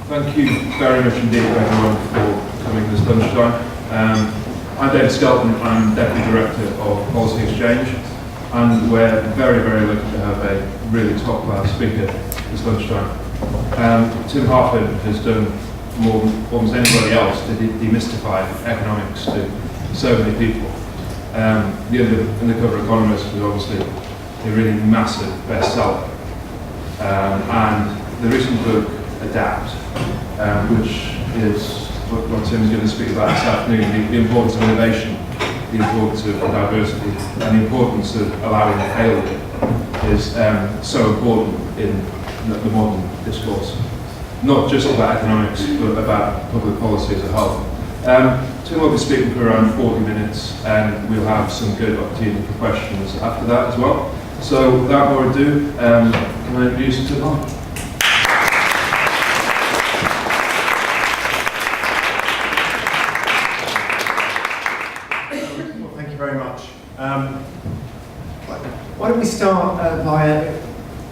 Thank you very much indeed, everyone, for coming this lunchtime. I'm David Skelton. I'm Deputy Director of Policy Exchange, and we're very, very lucky to have a really top-class speaker this lunchtime. Tim Harford has done more than almost anybody else to demystify economics to so many people. The Undercover Economist was obviously a really massive bestseller, and the recent book, Adapt, which is what Tim's going to speak about this afternoon, the importance of innovation, the importance of diversity, and the importance of allowing failure is so important in the modern discourse. Not just about economics, but about public policy as a whole. Tim will be speaking for around 40 minutes, and we'll have some good opportunity for questions after that as well. So without more ado, can I introduce Tim Harford? Thank you very much. Why don't we start by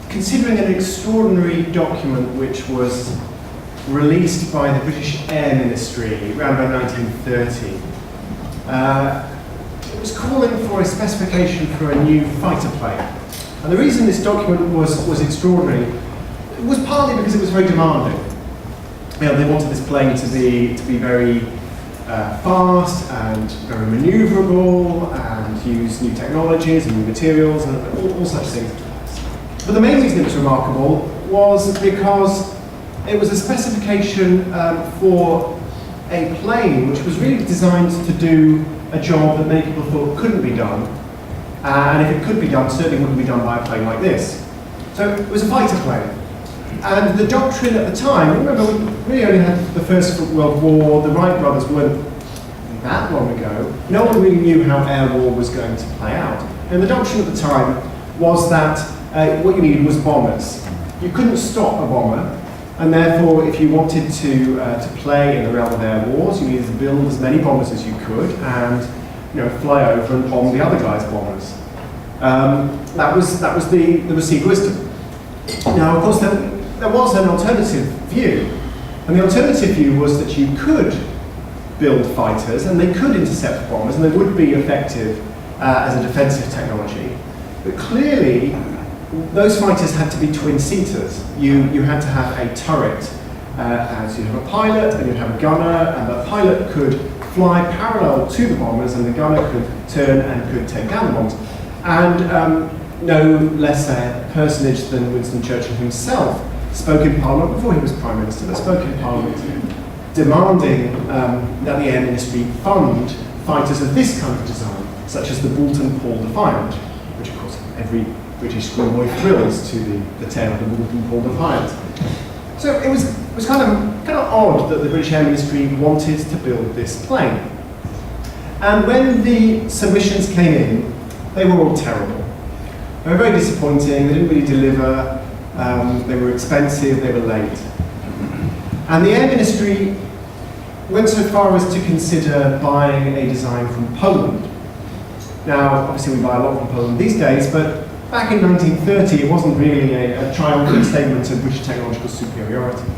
considering an extraordinary document which was released by the British Air Ministry around about 1930. It was calling for a specification for a new fighter plane. And the reason this document was extraordinary was partly because it was very demanding. You know, they wanted this plane to be very fast and very maneuverable and use new technologies and new materials and all such things. But the main reason it was remarkable was because it was a specification for a plane which was really designed to do a job that many people thought couldn't be done. And if it could be done, certainly wouldn't be done by a plane like this. So it was a fighter plane. And the doctrine at the time, remember, we really only had the First World War, the Wright brothers weren't that long ago. No one really knew how air war was going to play out. And the doctrine at the time was that what you needed was bombers. You couldn't stop a bomber, and therefore if you wanted to play in the realm of air wars, you needed to build as many bombers as you could and fly over and bomb the other guy's bombers. That was the received wisdom. Now, of course, there was an alternative view, and the alternative view was that you could build fighters and they could intercept bombers and they would be effective as a defensive technology. But clearly, those fighters had to be twin-seaters. You had to have a turret, so you'd have a pilot and you'd have a gunner, and the pilot could fly parallel to the bombers and the gunner could turn and could take down the bombs. And no less a personage than Winston Churchill himself spoke in Parliament before he was Prime Minister, but spoke in Parliament demanding that the Air Ministry fund fighters of this kind of design, such as the Boulton Paul Defiant, which of course every British schoolboy thrills to the tale of the Boulton Paul Defiant. So it was kind of odd that the British Air Ministry wanted to build this plane. And when the submissions came in, they were all terrible. They were very disappointing, they didn't really deliver, they were expensive, they were late. And the Air Ministry went so far as to consider buying a design from Poland. Now, obviously we buy a lot from Poland these days, but back in 1930 it wasn't really a triumphant statement of British technological superiority.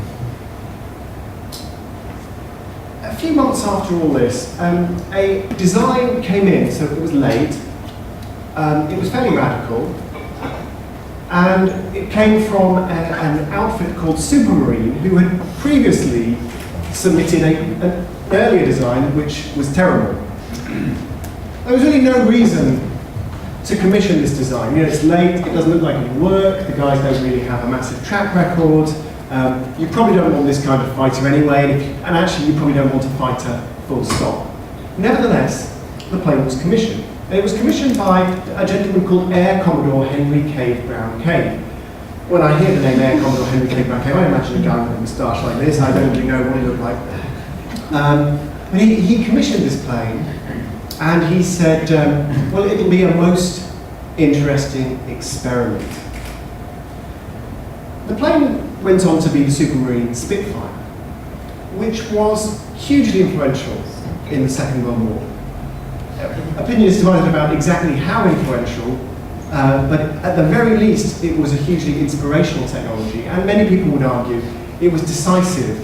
A few months after all this, a design came in, so it was late. It was fairly radical, and it came from an outfit called Supermarine, who had previously submitted an earlier design which was terrible. There was really no reason to commission this design. It's late, it doesn't look like it'll work, the guys don't really have a massive track record, you probably don't want this kind of fighter anyway, and actually you probably don't want a fighter full stop. Nevertheless, the plane was commissioned. And it was commissioned by a gentleman called Air Commodore Henry Cave Brown Cave. When I hear the name Air Commodore Henry Cave Brown Cave, I imagine a guy with a moustache like this. I don't really know what he looked like. But he commissioned this plane, and he said, well, it'll be a most interesting experiment. The plane went on to be the Supermarine Spitfire, which was hugely influential in the Second World War. Opinion is divided about exactly how influential, but at the very least it was a hugely inspirational technology, and many people would argue it was decisive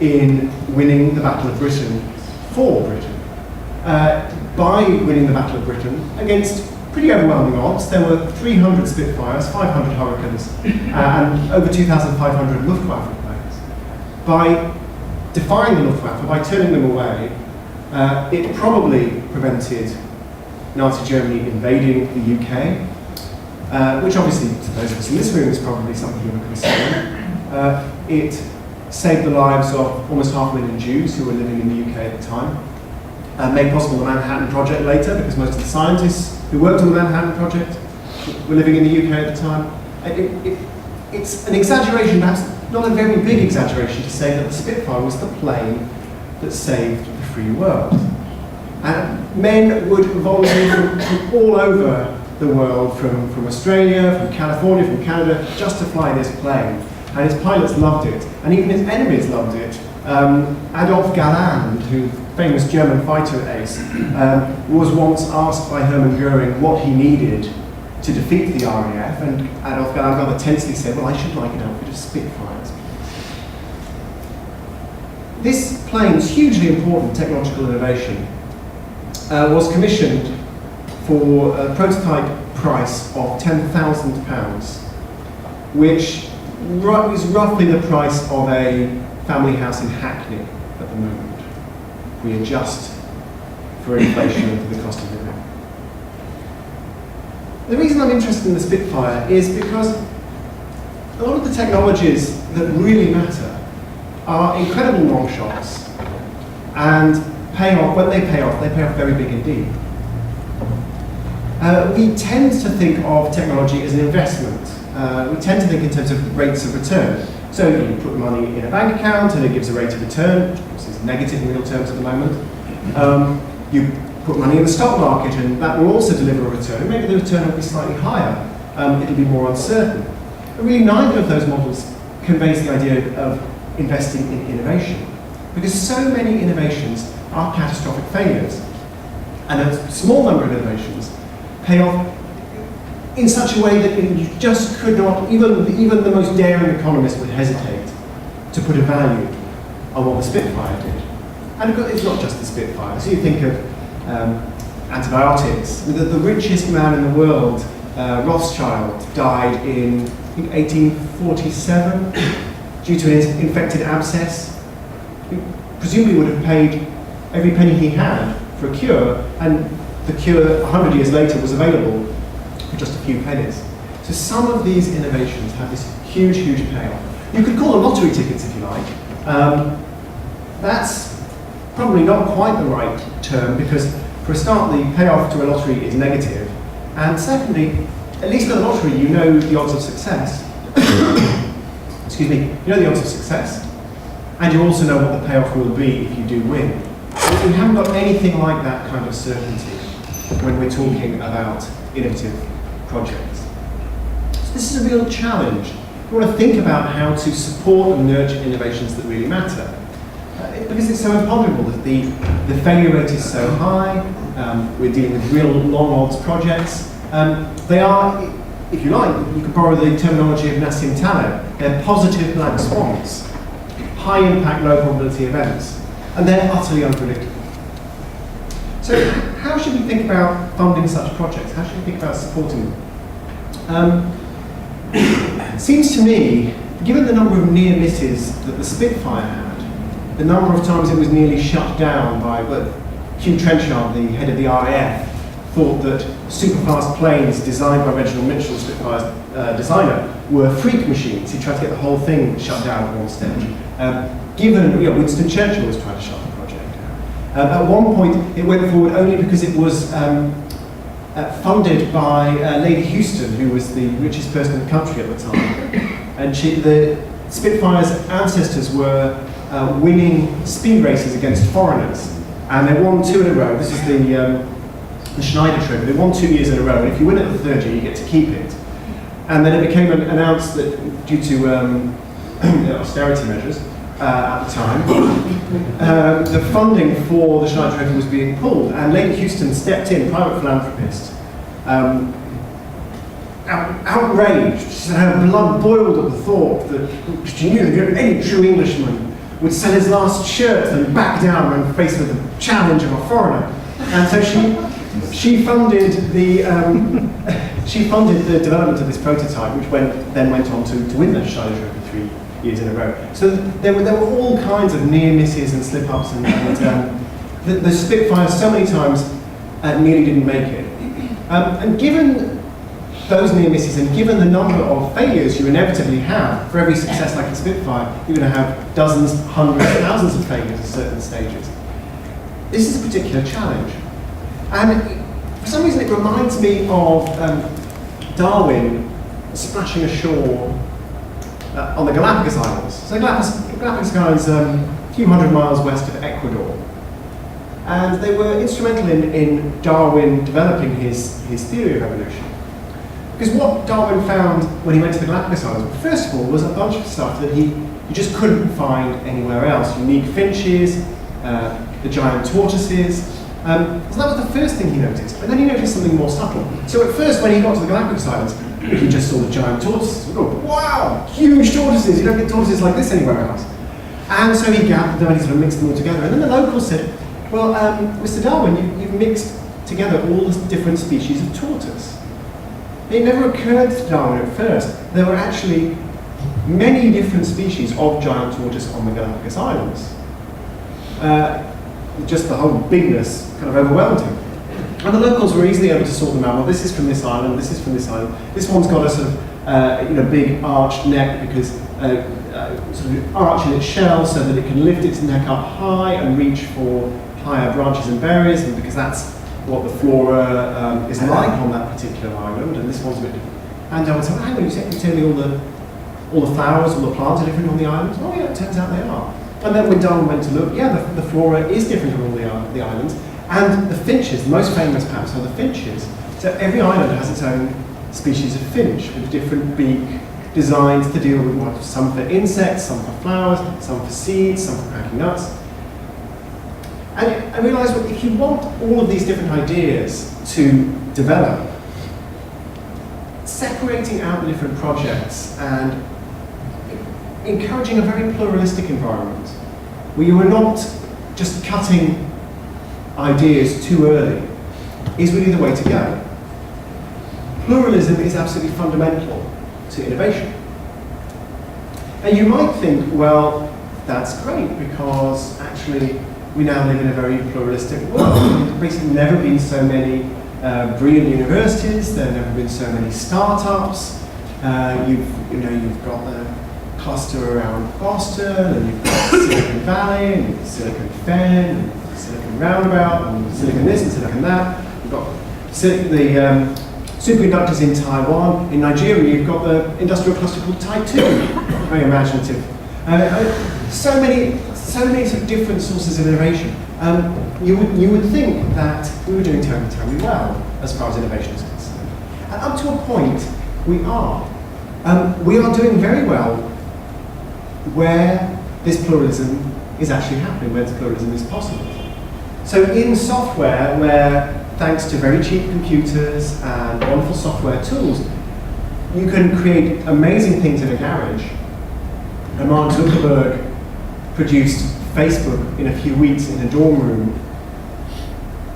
in winning the Battle of Britain for Britain. By winning the Battle of Britain against pretty overwhelming odds, there were 300 Spitfires, 500 Hurricanes, and over 2,500 Luftwaffe planes. By defying the Luftwaffe, by turning them away, it probably prevented Nazi Germany invading the UK, which obviously, to those of us in this room, is probably something of a concern. It saved the lives of almost 500,000 Jews who were living in the UK at the time. Made possible the Manhattan Project later, because most of the scientists who worked on the Manhattan Project were living in the UK at the time. It's an exaggeration, perhaps not a very big exaggeration, to say that the Spitfire was the plane that saved the free world. And men would volunteer from all over the world, from Australia, from California, from Canada, just to fly this plane. And his pilots loved it, and even his enemies loved it. Adolf Galland, who famous German fighter ace, was once asked by Hermann Göring what he needed to defeat the RAF, and Adolf Galland rather tensely said, well, I should like an outfit of Spitfires. This plane's hugely important technological innovation was commissioned for a prototype price of £10,000, which is roughly the price of a family house in Hackney at the moment. We adjust for inflation and for the cost of living. The reason I'm interested in the Spitfire is because a lot of the technologies that really matter are incredible long shots and pay off. When they pay off very big indeed. We tend to think of technology as an investment. We tend to think in terms of rates of return. So you put money in a bank account and it gives a rate of return, which is negative in real terms at the moment. You put money in the stock market and that will also deliver a return. Maybe the return will be slightly higher. It'll be more uncertain. But really neither of those models conveys the idea of investing in innovation. Because so many innovations are catastrophic failures. And a small number of innovations pay off in such a way that you just could not, even the most daring economist would hesitate to put a value on what the Spitfire did. And of course, it's not just the Spitfire. So you think of antibiotics. The richest man in the world, Rothschild, died in, I think, 1847 due to an infected abscess. He presumably would have paid every penny he had for a cure, and the cure 100 years later was available for just a few pennies. So some of these innovations have this huge, huge payoff. You could call them lottery tickets if you like. That's probably not quite the right term, because for a start the payoff to a lottery is negative, and secondly, at least with a lottery you know the odds of success. Excuse me, you know the odds of success, and you also know what the payoff will be if you do win. But we haven't got anything like that kind of certainty when we're talking about innovative projects. So this is a real challenge. We want to think about how to support and nurture innovations that really matter. Because it's so imponderable that the failure rate is so high, we're dealing with real long odds projects. They are, if you like, you could borrow the terminology of Nassim Taleb, they're positive black swans, high impact, low probability events, and they're utterly unpredictable. So how should we think about funding such projects? How should we think about supporting them? It seems to me, given the number of near misses that the Spitfire had, the number of times it was nearly shut down by, Hugh Trenchard, the head of the RAF, thought that super-fast planes designed by Reginald Mitchell, Spitfire's designer, were freak machines. He tried to get the whole thing shut down at one stage. Given, Winston Churchill was trying to shut the project down. At one point, it went forward only because it was funded by Lady Houston, who was the richest person in the country at the time. And the Spitfire's ancestors were winning speed races against foreigners. And they won 2 in a row. This is the Schneider Trophy. They won 2 years in a row. And if you win it the 3rd year, you get to keep it. And then it became announced that due to austerity measures at the time, the funding for the Schneider Trophy was being pulled. And Lady Houston stepped in, private philanthropist, outraged. She said her blood boiled at the thought that she knew that any true Englishman would sell his last shirt and back down when faced with the challenge of a foreigner. And so she funded the development of this prototype, which then went on to win the Shine Trophy 3 years in a row. So there were all kinds of near misses and slip ups, and the Spitfire so many times nearly didn't make it. And given those near misses, and given the number of failures you inevitably have for every success like a Spitfire, you're going to have dozens, hundreds, thousands of failures at certain stages. This is a particular challenge. And for some reason it reminds me of Darwin splashing ashore on the Galapagos Islands. So Galapagos Islands a few hundred miles west of Ecuador. And they were instrumental in Darwin developing his theory of evolution. Because what Darwin found when he went to the Galapagos Islands, first of all, was a bunch of stuff that he just couldn't find anywhere else. Unique finches, the giant tortoises. So that was the first thing he noticed. But then he noticed something more subtle. So at first, when he got to the Galapagos Islands, he just saw the giant tortoises. He thought, wow, huge tortoises. You don't get tortoises like this anywhere else. And so he gathered them and he sort of mixed them all together. And then the locals said, well, Mr. Darwin, you've mixed together all the different species of tortoise. It never occurred to Darwin at first. There were actually many different species of giant tortoise on the Galapagos Islands. Just the whole bigness kind of overwhelmed him. And the locals were easily able to sort them out. Well, this is from this island, this is from this island. This one's got a sort of big arched neck because sort of arch in its shell so that it can lift its neck up high and reach for higher branches and berries, and because that's what the flora is like on that particular island, and this one's a bit different. And I would say, hang on, you tell me all the flowers, all the plants are different on the islands? Oh yeah, it turns out they are. And then when Darwin went to look, yeah, the flora is different on all the islands, and the finches, the most famous perhaps are the finches. So every island has its own species of finch with different beak designs to deal with what, some for insects, some for flowers, some for seeds, some for cracking nuts. And I realised, well, if you want all of these different ideas to develop, separating out the different projects and encouraging a very pluralistic environment, where you are not just cutting ideas too early, is really the way to go. Pluralism is absolutely fundamental to innovation. And you might think, well, that's great, because actually we now live in a very pluralistic world. There's basically never been so many brilliant universities. There have never been so many startups. You've got the cluster around Boston, and you've got Silicon Valley, and you've got Silicon Fen, and Silicon Roundabout, and Silicon this and Silicon that. You've got the superconductors in Taiwan. In Nigeria, you've got the industrial cluster called Tai 2. Very imaginative. So many sort of different sources of innovation. You would think that we were doing terribly well as far as innovation is concerned. And up to a point, we are. We are doing very well where this pluralism is actually happening, where this pluralism is possible. So in software, where thanks to very cheap computers and wonderful software tools, you can create amazing things in a garage. And Mark Zuckerberg produced Facebook in a few weeks in a dorm room.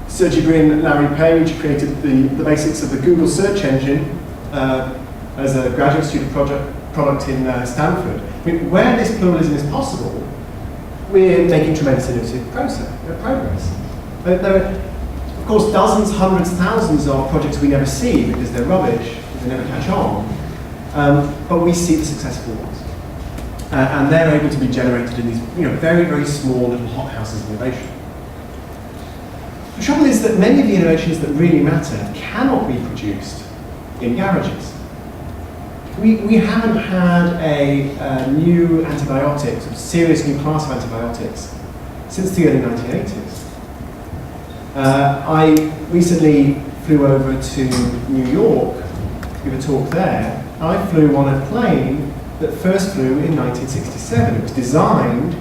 Sergey Brin and Larry Page created the basics of the Google search engine as a graduate student product in Stanford. I mean, where this pluralism is possible, we're making tremendous innovative progress. There are, of course, dozens, hundreds, thousands of projects we never see because they're rubbish, they never catch on. But we see the successful ones. And they're able to be generated in these very, very small little hothouses of innovation. The trouble is that many of the innovations that really matter cannot be produced in garages. We haven't had a new antibiotic, sort of serious new class of antibiotics, since the early 1980s. I recently flew over to New York to give a talk there. I flew on a plane that first flew in 1967. It was designed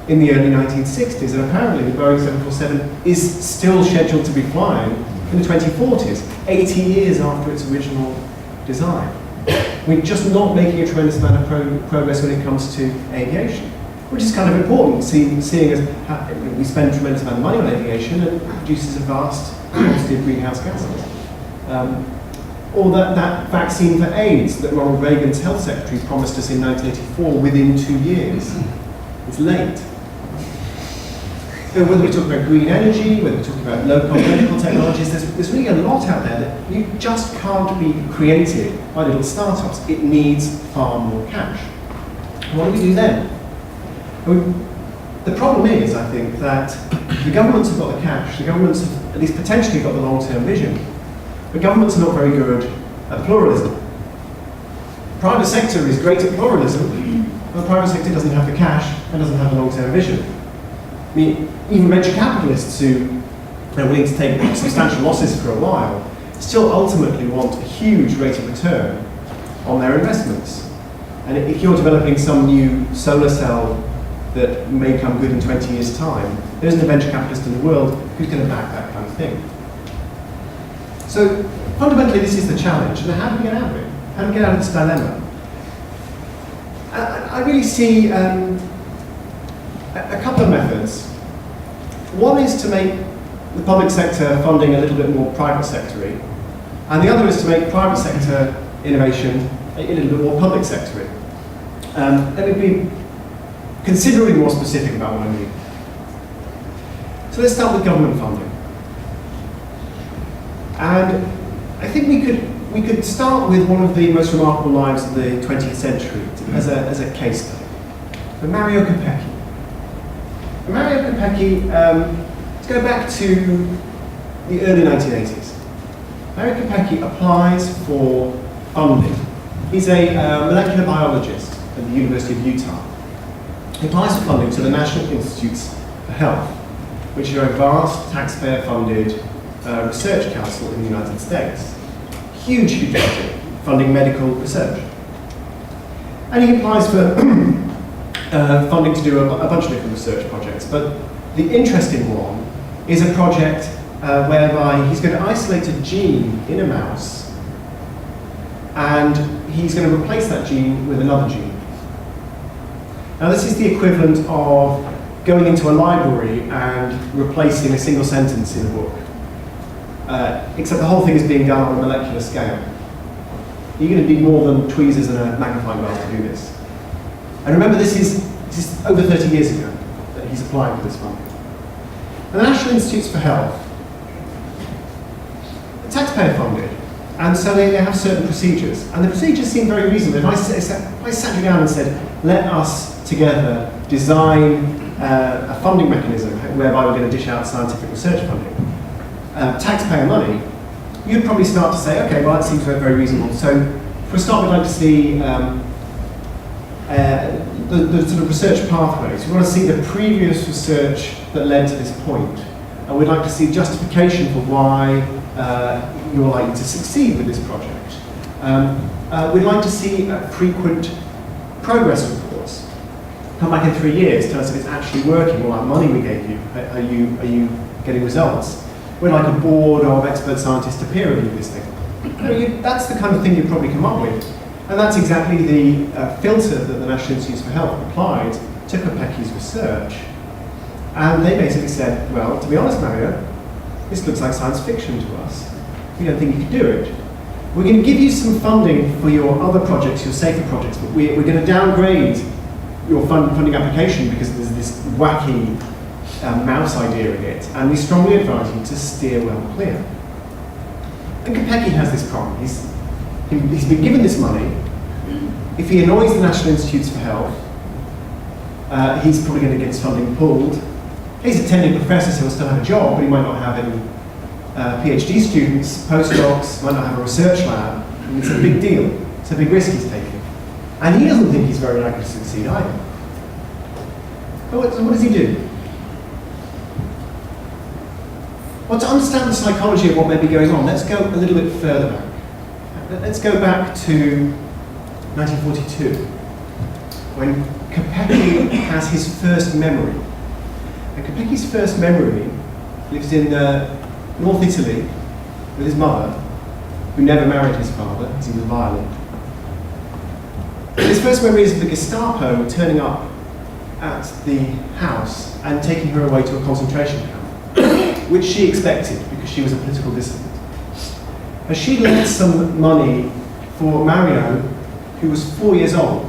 in the early 1960s, and apparently the Boeing 747 is still scheduled to be flying in the 2040s, 80 years after its original design. We're just not making a tremendous amount of progress when it comes to aviation, which is kind of important, seeing as we spend a tremendous amount of money on aviation and it produces a vast quantity of greenhouse gases. Or that vaccine for AIDS that Ronald Reagan's health secretary promised us in 1984 within 2 years. It's late. Whether we're talking about green energy, whether we're talking about low-cost medical technologies, there's really a lot out there that you just can't be created by little startups. It needs far more cash. What do we do then? The problem is, I think, that the governments have got the cash, the governments have at least potentially got the long-term vision, but governments are not very good at pluralism. The private sector is great at pluralism, but the private sector doesn't have the cash and doesn't have the long-term vision. I mean, even venture capitalists who are willing to take substantial losses for a while still ultimately want a huge rate of return on their investments. And if you're developing some new solar cell that may come good in 20 years' time, there isn't a venture capitalist in the world who's going to back that kind of thing. So fundamentally, this is the challenge. And how do we get out of it? How do we get out of this dilemma? I really see a couple of methods. One is to make the public sector funding a little bit more private sector-y, and the other is to make private sector innovation a little bit more public sector-y. Let me be considerably more specific about what I mean. So let's start with government funding. And I think we could start with one of the most remarkable lives of the 20th century as a case study. So Mario Capecchi. Mario Capecchi, let's go back to the early 1980s. Mario Capecchi applies for funding. He's a molecular biologist at the University of Utah. He applies for funding to the National Institutes for Health, which are a vast taxpayer-funded research council in the United States. Huge budget funding medical research. And he applies for funding to do a bunch of different research projects. But the interesting one is a project whereby he's going to isolate a gene in a mouse and he's going to replace that gene with another gene. Now this is the equivalent of going into a library and replacing a single sentence in a book. Except the whole thing is being done on a molecular scale. You're going to need more than tweezers and a magnifying glass to do this. And remember, this is over 30 years ago that he's applying for this funding. And the National Institutes for Health, taxpayer funded, and so they have certain procedures. And the procedures seem very reasonable. If I sat you down and said, let us together design a funding mechanism whereby we're going to dish out scientific research funding, taxpayer money, you'd probably start to say, okay, well, that seems very reasonable. So for a start, we'd like to see the sort of research pathways. We want to see the previous research that led to this point. And we'd like to see justification for why you're likely to succeed with this project. We'd like to see frequent progress reports. Come back in 3 years, tell us if it's actually working, all that money we gave you, are you getting results? We'd like a board of expert scientists to peer review this thing. That's the kind of thing you'd probably come up with. And that's exactly the filter that the National Institutes for Health applied to Capecchi's research. And they basically said, well, to be honest, Mario, this looks like science fiction to us. We don't think you can do it. We're going to give you some funding for your other projects, your safer projects, but we're going to downgrade your funding application because there's this wacky mouse idea in it, and we strongly advise you to steer well clear. And Capecchi has this problem. He's been given this money. If he annoys the National Institutes for Health, he's probably going to get his funding pulled. He's a tenured professor, so he'll still have a job, but he might not have any PhD students, postdocs, might not have a research lab. And it's a big deal. It's a big risk he's taking. And he doesn't think he's very likely to succeed either. But so what does he do? Well, to understand the psychology of what may be going on, let's go a little bit further back. Let's go back to 1942, when Capecchi has his first memory. And Capecchi's first memory lives in North Italy with his mother, who never married his father because he was violent. His first memory is of the Gestapo turning up at the house and taking her away to a concentration camp, which she expected because she was a political dissident. And she lent some money for Mario, who was 4 years old,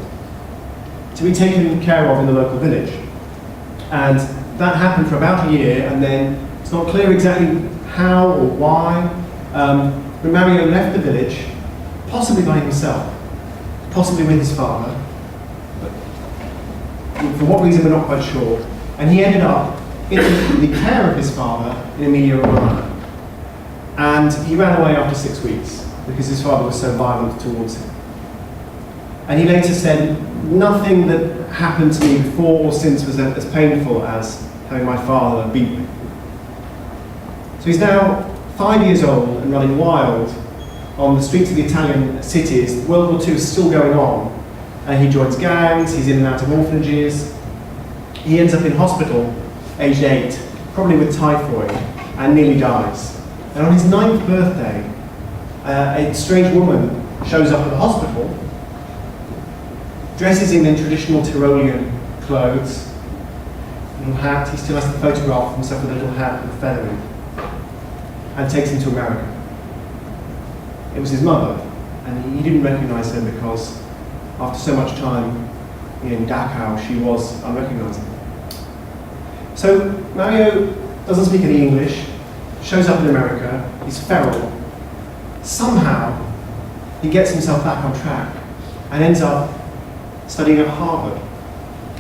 to be taken care of in the local village. And that happened for about a year, and then it's not clear exactly how or why, but Mario left the village, possibly by himself, possibly with his father, but for what reason we're not quite sure, and he ended up in the care of his father in Emilia-Romagna. And he ran away after 6 weeks because his father was so violent towards him. And he later said, nothing that happened to me before or since was as painful as having my father beat me. So he's now 5 years old and running wild on the streets of the Italian cities. World War II is still going on, and he joins gangs, he's in and out of orphanages. He ends up in hospital, aged 8, probably with typhoid, and nearly dies. And on his 9th birthday, a strange woman shows up at the hospital, dresses him in traditional Tyrolean clothes, little hat, he still has the photograph of himself with a little hat with a feather in, and takes him to America. It was his mother, and he didn't recognize her because after so much time in Dachau, she was unrecognizable. So Mario doesn't speak any English, shows up in America, he's feral. Somehow, he gets himself back on track and ends up studying at Harvard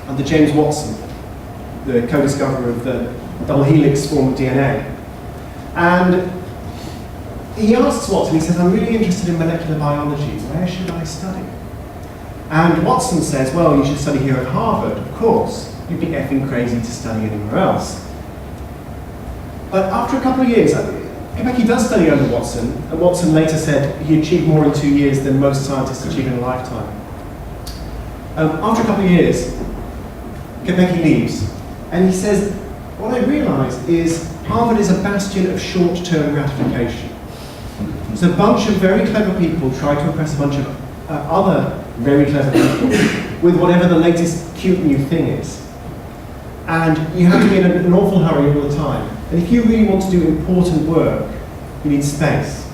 under James Watson, the co-discoverer of the double helix form of DNA. And he asks Watson, he says, I'm really interested in molecular biology, where should I study? And Watson says, well, you should study here at Harvard, of course. You'd be effing crazy to study anywhere else. But after a couple of years, Kopecky does study under Watson, and Watson later said he achieved more in 2 years than most scientists achieve in a lifetime. After a couple of years, Kopecky leaves, and he says, what I realized is Harvard is a bastion of short-term gratification. So a bunch of very clever people try to impress a bunch of other very clever people with whatever the latest cute new thing is. And you have to be in an awful hurry all the time. And if you really want to do important work, you need space.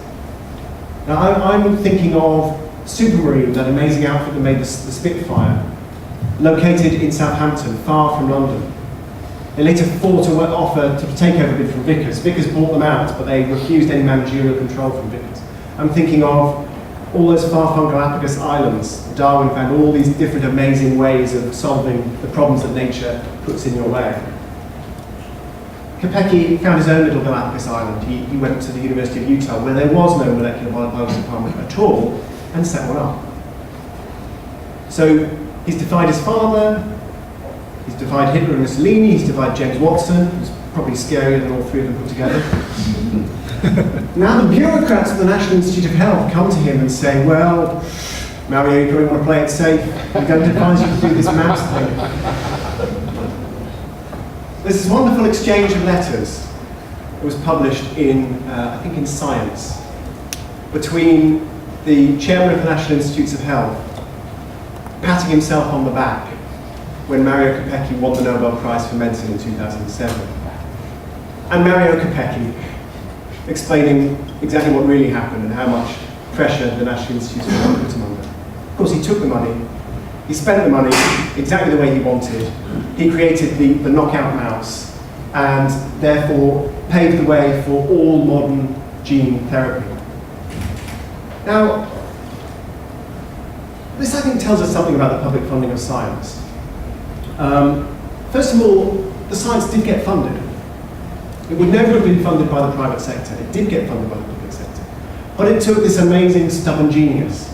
Now I'm thinking of Supermarine, that amazing outfit that made the Spitfire, located in Southampton, far from London. They later fought to offer to take over a bid from Vickers. Vickers bought them out, but they refused any managerial control from Vickers. I'm thinking of all those far-flung Galapagos islands. Darwin found all these different amazing ways of solving the problems that nature puts in your way. Kopecky found his own little Galapagos island. He went to the University of Utah, where there was no molecular biology department at all, and set one up. So he's defied his father, he's defied Hitler and Mussolini, he's defied James Watson, who's probably scarier than all three of them put together. Now the bureaucrats of the National Institute of Health come to him and say, well, Mario, you probably want to play it safe. We don't advise you to do this mouse thing. There's this wonderful exchange of letters that was published in, I think in Science, between the chairman of the National Institutes of Health patting himself on the back when Mario Kopecky won the Nobel Prize for Medicine in 2007. And Mario Kopecky explaining exactly what really happened and how much pressure the National Institutes of Health put him under. Of course, he took the money, he spent the money exactly the way he wanted, he created the knockout mouse, and therefore paved the way for all modern gene therapy. Now, this I think tells us something about the public funding of science. First of all, the science did get funded. It would never have been funded by the private sector. It did get funded by the public sector. But it took this amazing, stubborn genius.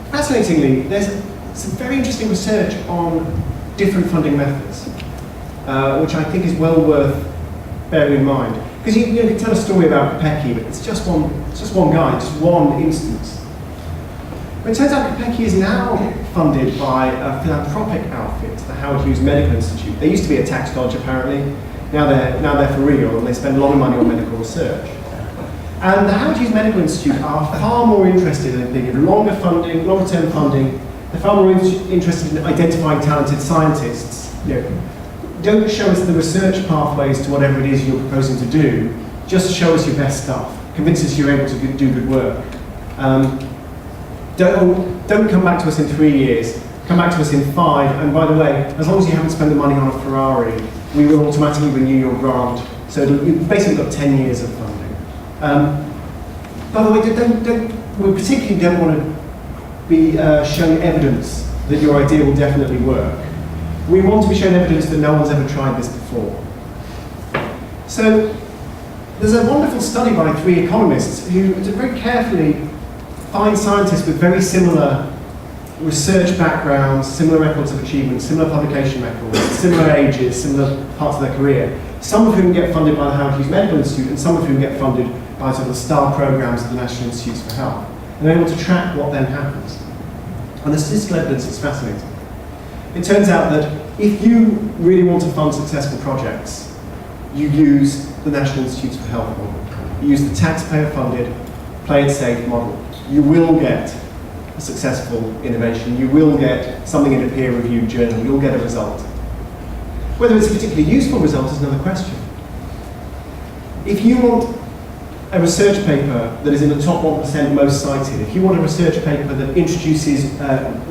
Fascinatingly, there's some very interesting research on different funding methods, which I think is well worth bearing in mind. Because you can tell a story about Kopecky, but it's just one guy, just one instance. But it turns out Kopecky is now funded by a philanthropic outfit, the Howard Hughes Medical Institute. They used to be a tax dodge, apparently. Now they're for real, and they spend a lot of money on medical research. And the Howard Hughes Medical Institute are far more interested in thinking longer funding, longer term funding. They're far more interested in identifying talented scientists. You know, don't show us the research pathways to whatever it is you're proposing to do. Just show us your best stuff. Convince us you're able to do good work. Don't come back to us in 3 years. Come back to us in 5. And by the way, as long as you haven't spent the money on a Ferrari, we will automatically renew your grant. So you've basically got 10 years of funding. By the way, we particularly don't want to be shown evidence that your idea will definitely work. We want to be shown evidence that no one's ever tried this before. So there's a wonderful study by 3 economists who very carefully find scientists with very similar research backgrounds, similar records of achievement, similar publication records, similar ages, similar parts of their career, some of whom get funded by the Howard Hughes Medical Institute and some of whom get funded by sort of the star programs of the National Institutes for Health. And they're able to track what then happens. And the statistical evidence is fascinating. It turns out that if you really want to fund successful projects, you use the National Institutes for Health model. You use the taxpayer-funded, play-it-safe model. You will get a successful innovation. You will get something in a peer-reviewed journal. You'll get a result. Whether it's a particularly useful result is another question. If you want a research paper that is in the top 1% most cited, if you want a research paper that introduces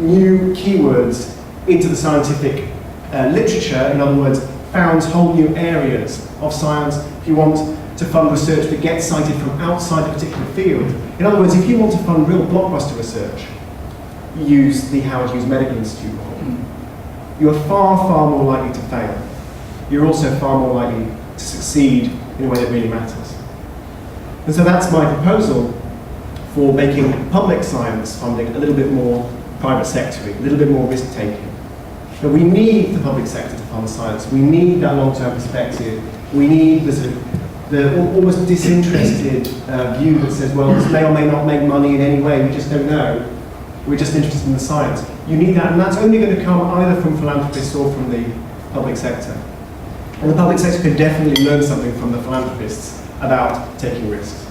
new keywords into the scientific literature, in other words, founds whole new areas of science, if you want to fund research that gets cited from outside a particular field, in other words, if you want to fund real blockbuster research, use the Howard Hughes Medical Institute model. You are far, far more likely to fail. You're also far more likely to succeed in a way that really matters. And so that's my proposal for making public science funding a little bit more private sector-y, a little bit more risk-taking. But we need the public sector to fund science. We need that long-term perspective. We need the almost disinterested view that says, well, this may or may not make money in any way, we just don't know. We're just interested in the science. You need that, and that's only going to come either from philanthropists or from the public sector. And the public sector can definitely learn something from the philanthropists about taking risks.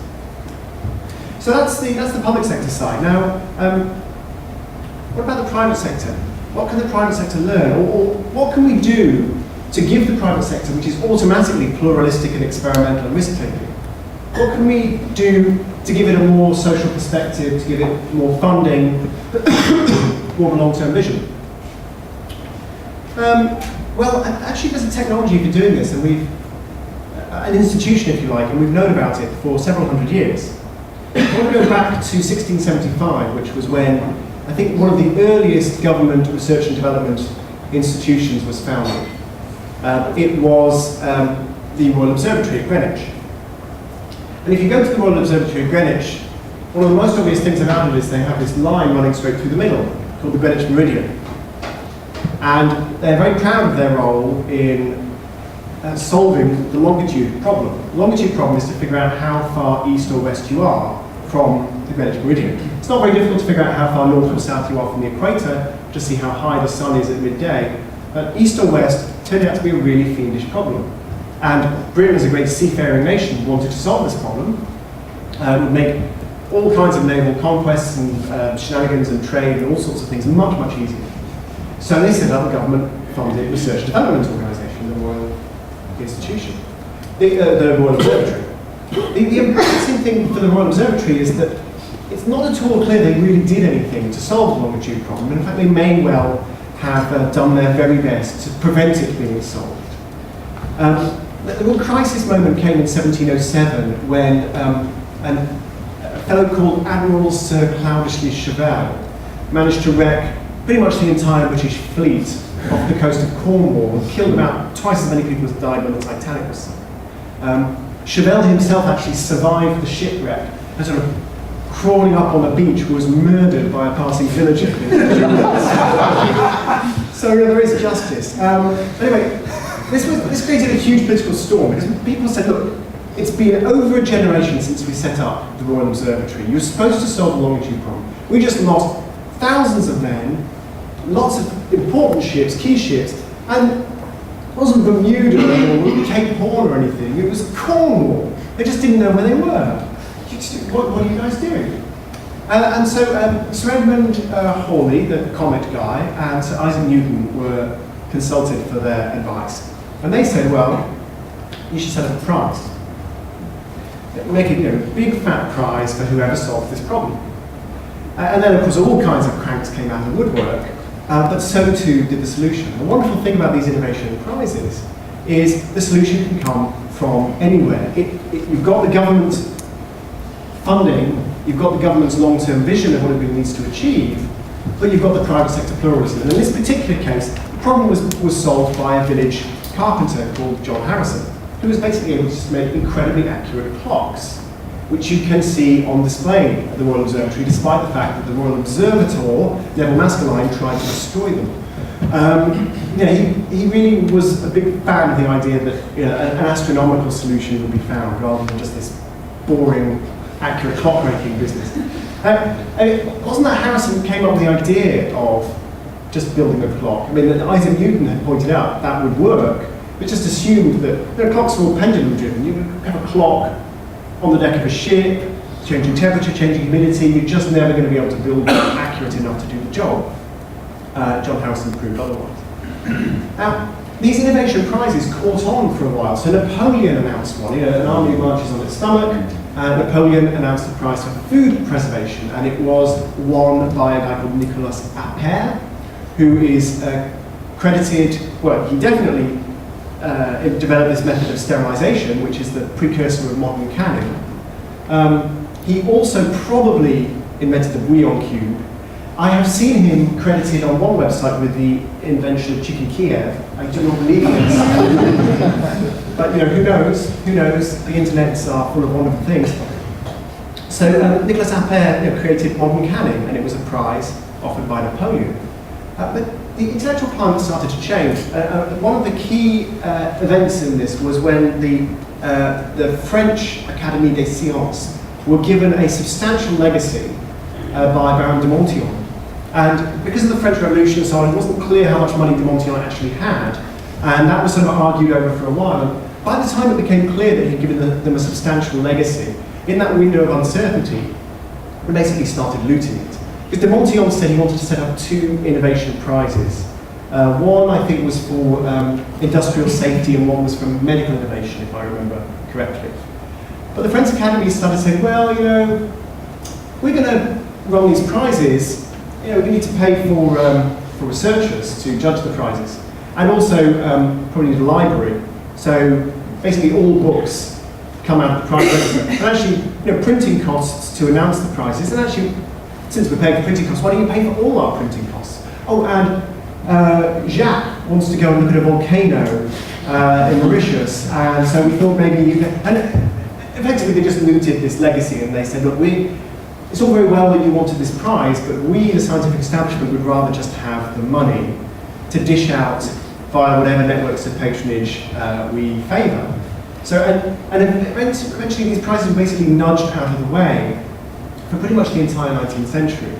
So that's the public sector side. Now, what about the private sector? What can the private sector learn? Or what can we do to give the private sector, which is automatically pluralistic and experimental and risk-taking, what can we do to give it a more social perspective, to give it more funding, more of a long-term vision? Well, actually there's a technology for doing this, and we've, an institution if you like, and we've known about it for several hundred years. I want to go back to 1675, which was when I think one of the earliest government research and development institutions was founded. It was the Royal Observatory at Greenwich. And if you go to the Royal Observatory at Greenwich, one of the most obvious things about it is they have this line running straight through the middle, called the Greenwich Meridian. And they're very proud of their role in solving the longitude problem. The longitude problem is to figure out how far east or west you are from the Greenwich Meridian. It's not very difficult to figure out how far north or south you are from the equator, to see how high the sun is at midday. But east or west turned out to be a really fiendish problem. And Britain, as a great seafaring nation, wanted to solve this problem, would make all kinds of naval conquests and shenanigans and trade and all sorts of things much, much easier. So they set up a government-funded research and development organisation, the Royal Institution, the Royal Observatory. The embarrassing thing for the Royal Observatory is that it's not at all clear they really did anything to solve the longitude problem. In fact, they may well have done their very best to prevent it being solved. The real crisis moment came in 1707 when a fellow called Admiral Sir Cloudeshley Cheval managed to wreck pretty much the entire British fleet off the coast of Cornwall and killed about twice as many people as died when the Titanic was sunk. Cheval himself actually survived the shipwreck and sort of crawling up on the beach was murdered by a passing villager. So there is justice. Anyway, this created a huge political storm because people said, look, it's been over a generation since we set up the Royal Observatory. You're supposed to solve the longitude problem. We just lost thousands of men, lots of important ships, key ships, and it wasn't Bermuda or Cape Horn or anything, it was Cornwall. They just didn't know where they were. You what are you guys doing? And so Sir Edmund Hawley, the comet guy, and Sir Isaac Newton were consulted for their advice. And they said, well, you should set up a prize. Make it a big fat prize for whoever solved this problem. And then, of course, all kinds of cranks came out of the woodwork, but so too did the solution. The wonderful thing about these innovation prizes is the solution can come from anywhere. You've got the government funding, you've got the government's long-term vision of what it needs to achieve, but you've got the private sector pluralism. And in this particular case, the problem was solved by a village carpenter called John Harrison, who was basically able to make incredibly accurate clocks, which you can see on display at the Royal Observatory, despite the fact that the Royal Observator, Neville Maskelyne, tried to destroy them. He really was a big fan of the idea that an astronomical solution would be found, rather than just this boring, accurate clock-making business. Wasn't that Harrison who came up with the idea of just building a clock? I mean, Isaac Newton had pointed out that would work, but just assumed that clocks were all pendulum-driven. You could have a clock on the deck of a ship, changing temperature, changing humidity. You're just never going to be able to build it accurate enough to do the job. John Harrison proved otherwise. Now, these innovation prizes caught on for a while. So Napoleon announced one, an army marches on its stomach. Napoleon announced a prize for food preservation, and it was won by a guy called Nicolas Appert, who is credited, well, he definitely developed this method of sterilization, which is the precursor of modern canning. He also probably invented the bouillon cube. I have seen him credited on one website with the invention of chicken Kiev. I do not believe this. But who knows? Who knows? The internets are full of wonderful things. So Nicolas Appert created modern canning, and it was a prize offered by Napoleon. But the intellectual climate started to change. One of the key events in this was when the French Académie des Sciences were given a substantial legacy by Baron de Montyon. And because of the French Revolution and so on, it wasn't clear how much money de Montyon actually had. And that was sort of argued over for a while. And by the time it became clear that he'd given them a substantial legacy, in that window of uncertainty, they basically started looting it. Because de Montyon said he wanted to set up 2 innovation prizes. One, I think, was for industrial safety, and one was for medical innovation, if I remember correctly. But the French Academy started saying, well, we're going to run these prizes. We need to pay for researchers to judge the prizes, and also probably need a library. So basically, all books come out of the prize register. And actually, printing costs to announce the prizes. And actually, since we're paying for printing costs, why don't you pay for all our printing costs? Oh, and Jacques wants to go and look at a volcano in Mauritius, and so we thought maybe you could. And effectively, they just looted this legacy, and they said, look, it's all very well that you wanted this prize, but we, the scientific establishment, would rather just have the money to dish out via whatever networks of patronage we favour. So, and eventually these prizes were basically nudged out of the way for pretty much the entire 19th century.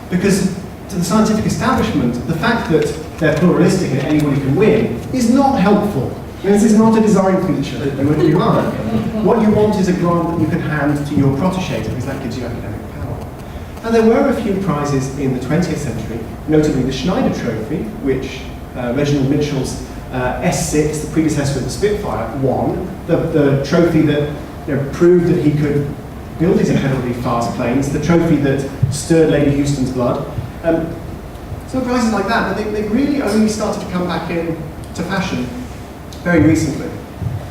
Because to the scientific establishment, the fact that they're pluralistic and anybody can win is not helpful. This is not a design feature that you would like. What you want is a grant that you can hand to your protégé, because that gives you academic power. And there were a few prizes in the 20th century, notably the Schneider Trophy, which Reginald Mitchell's S6, the predecessor of the Spitfire, won. The trophy that proved that he could build these incredibly fast planes, the trophy that stirred Lady Houston's blood. So prizes like that, but they really only started to come back into fashion very recently.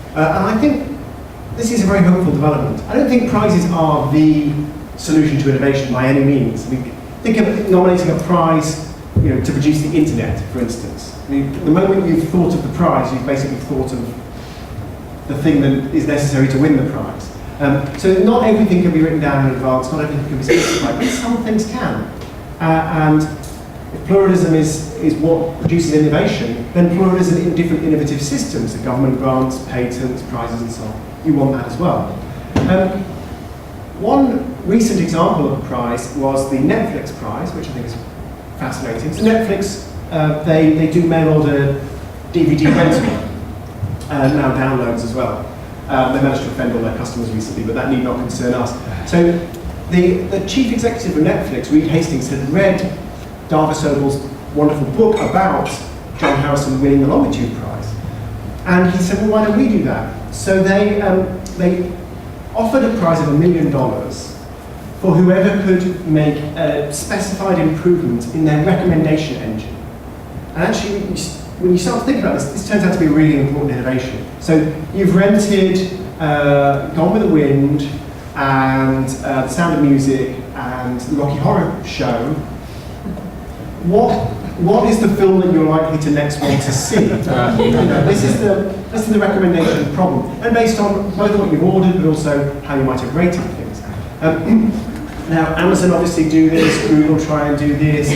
And I think this is a very hopeful development. I don't think prizes are the solution to innovation by any means. I mean, think of nominating a prize to produce the internet, for instance. I mean, the moment you've thought of the prize, you've basically thought of the thing that is necessary to win the prize. So not everything can be written down in advance, not everything can be specified, but some things can. And if pluralism is what produces innovation, then pluralism in different innovative systems, the government grants, patents, prizes and so on, you want that as well. One recent example of a prize was the Netflix prize, which I think is fascinating. So Netflix, they do mail order DVD rental, now downloads as well. They managed to offend all their customers recently, but that need not concern us. So the chief executive of Netflix, Reed Hastings, had read Darvis Sobel's wonderful book about John Harrison winning the Longitude Prize. And he said, well, why don't we do that? So they offered a prize of $1 million for whoever could make a specified improvement in their recommendation engine. And actually, when you start to think about this, this turns out to be a really important innovation. So you've rented Gone with the Wind and The Sound of Music and the Rocky Horror Show. What is the film that you're likely to next want to see? This is the recommendation problem, and based on both what you've ordered, but also how you might have rated things. Now, Amazon obviously do this. Google try and do this.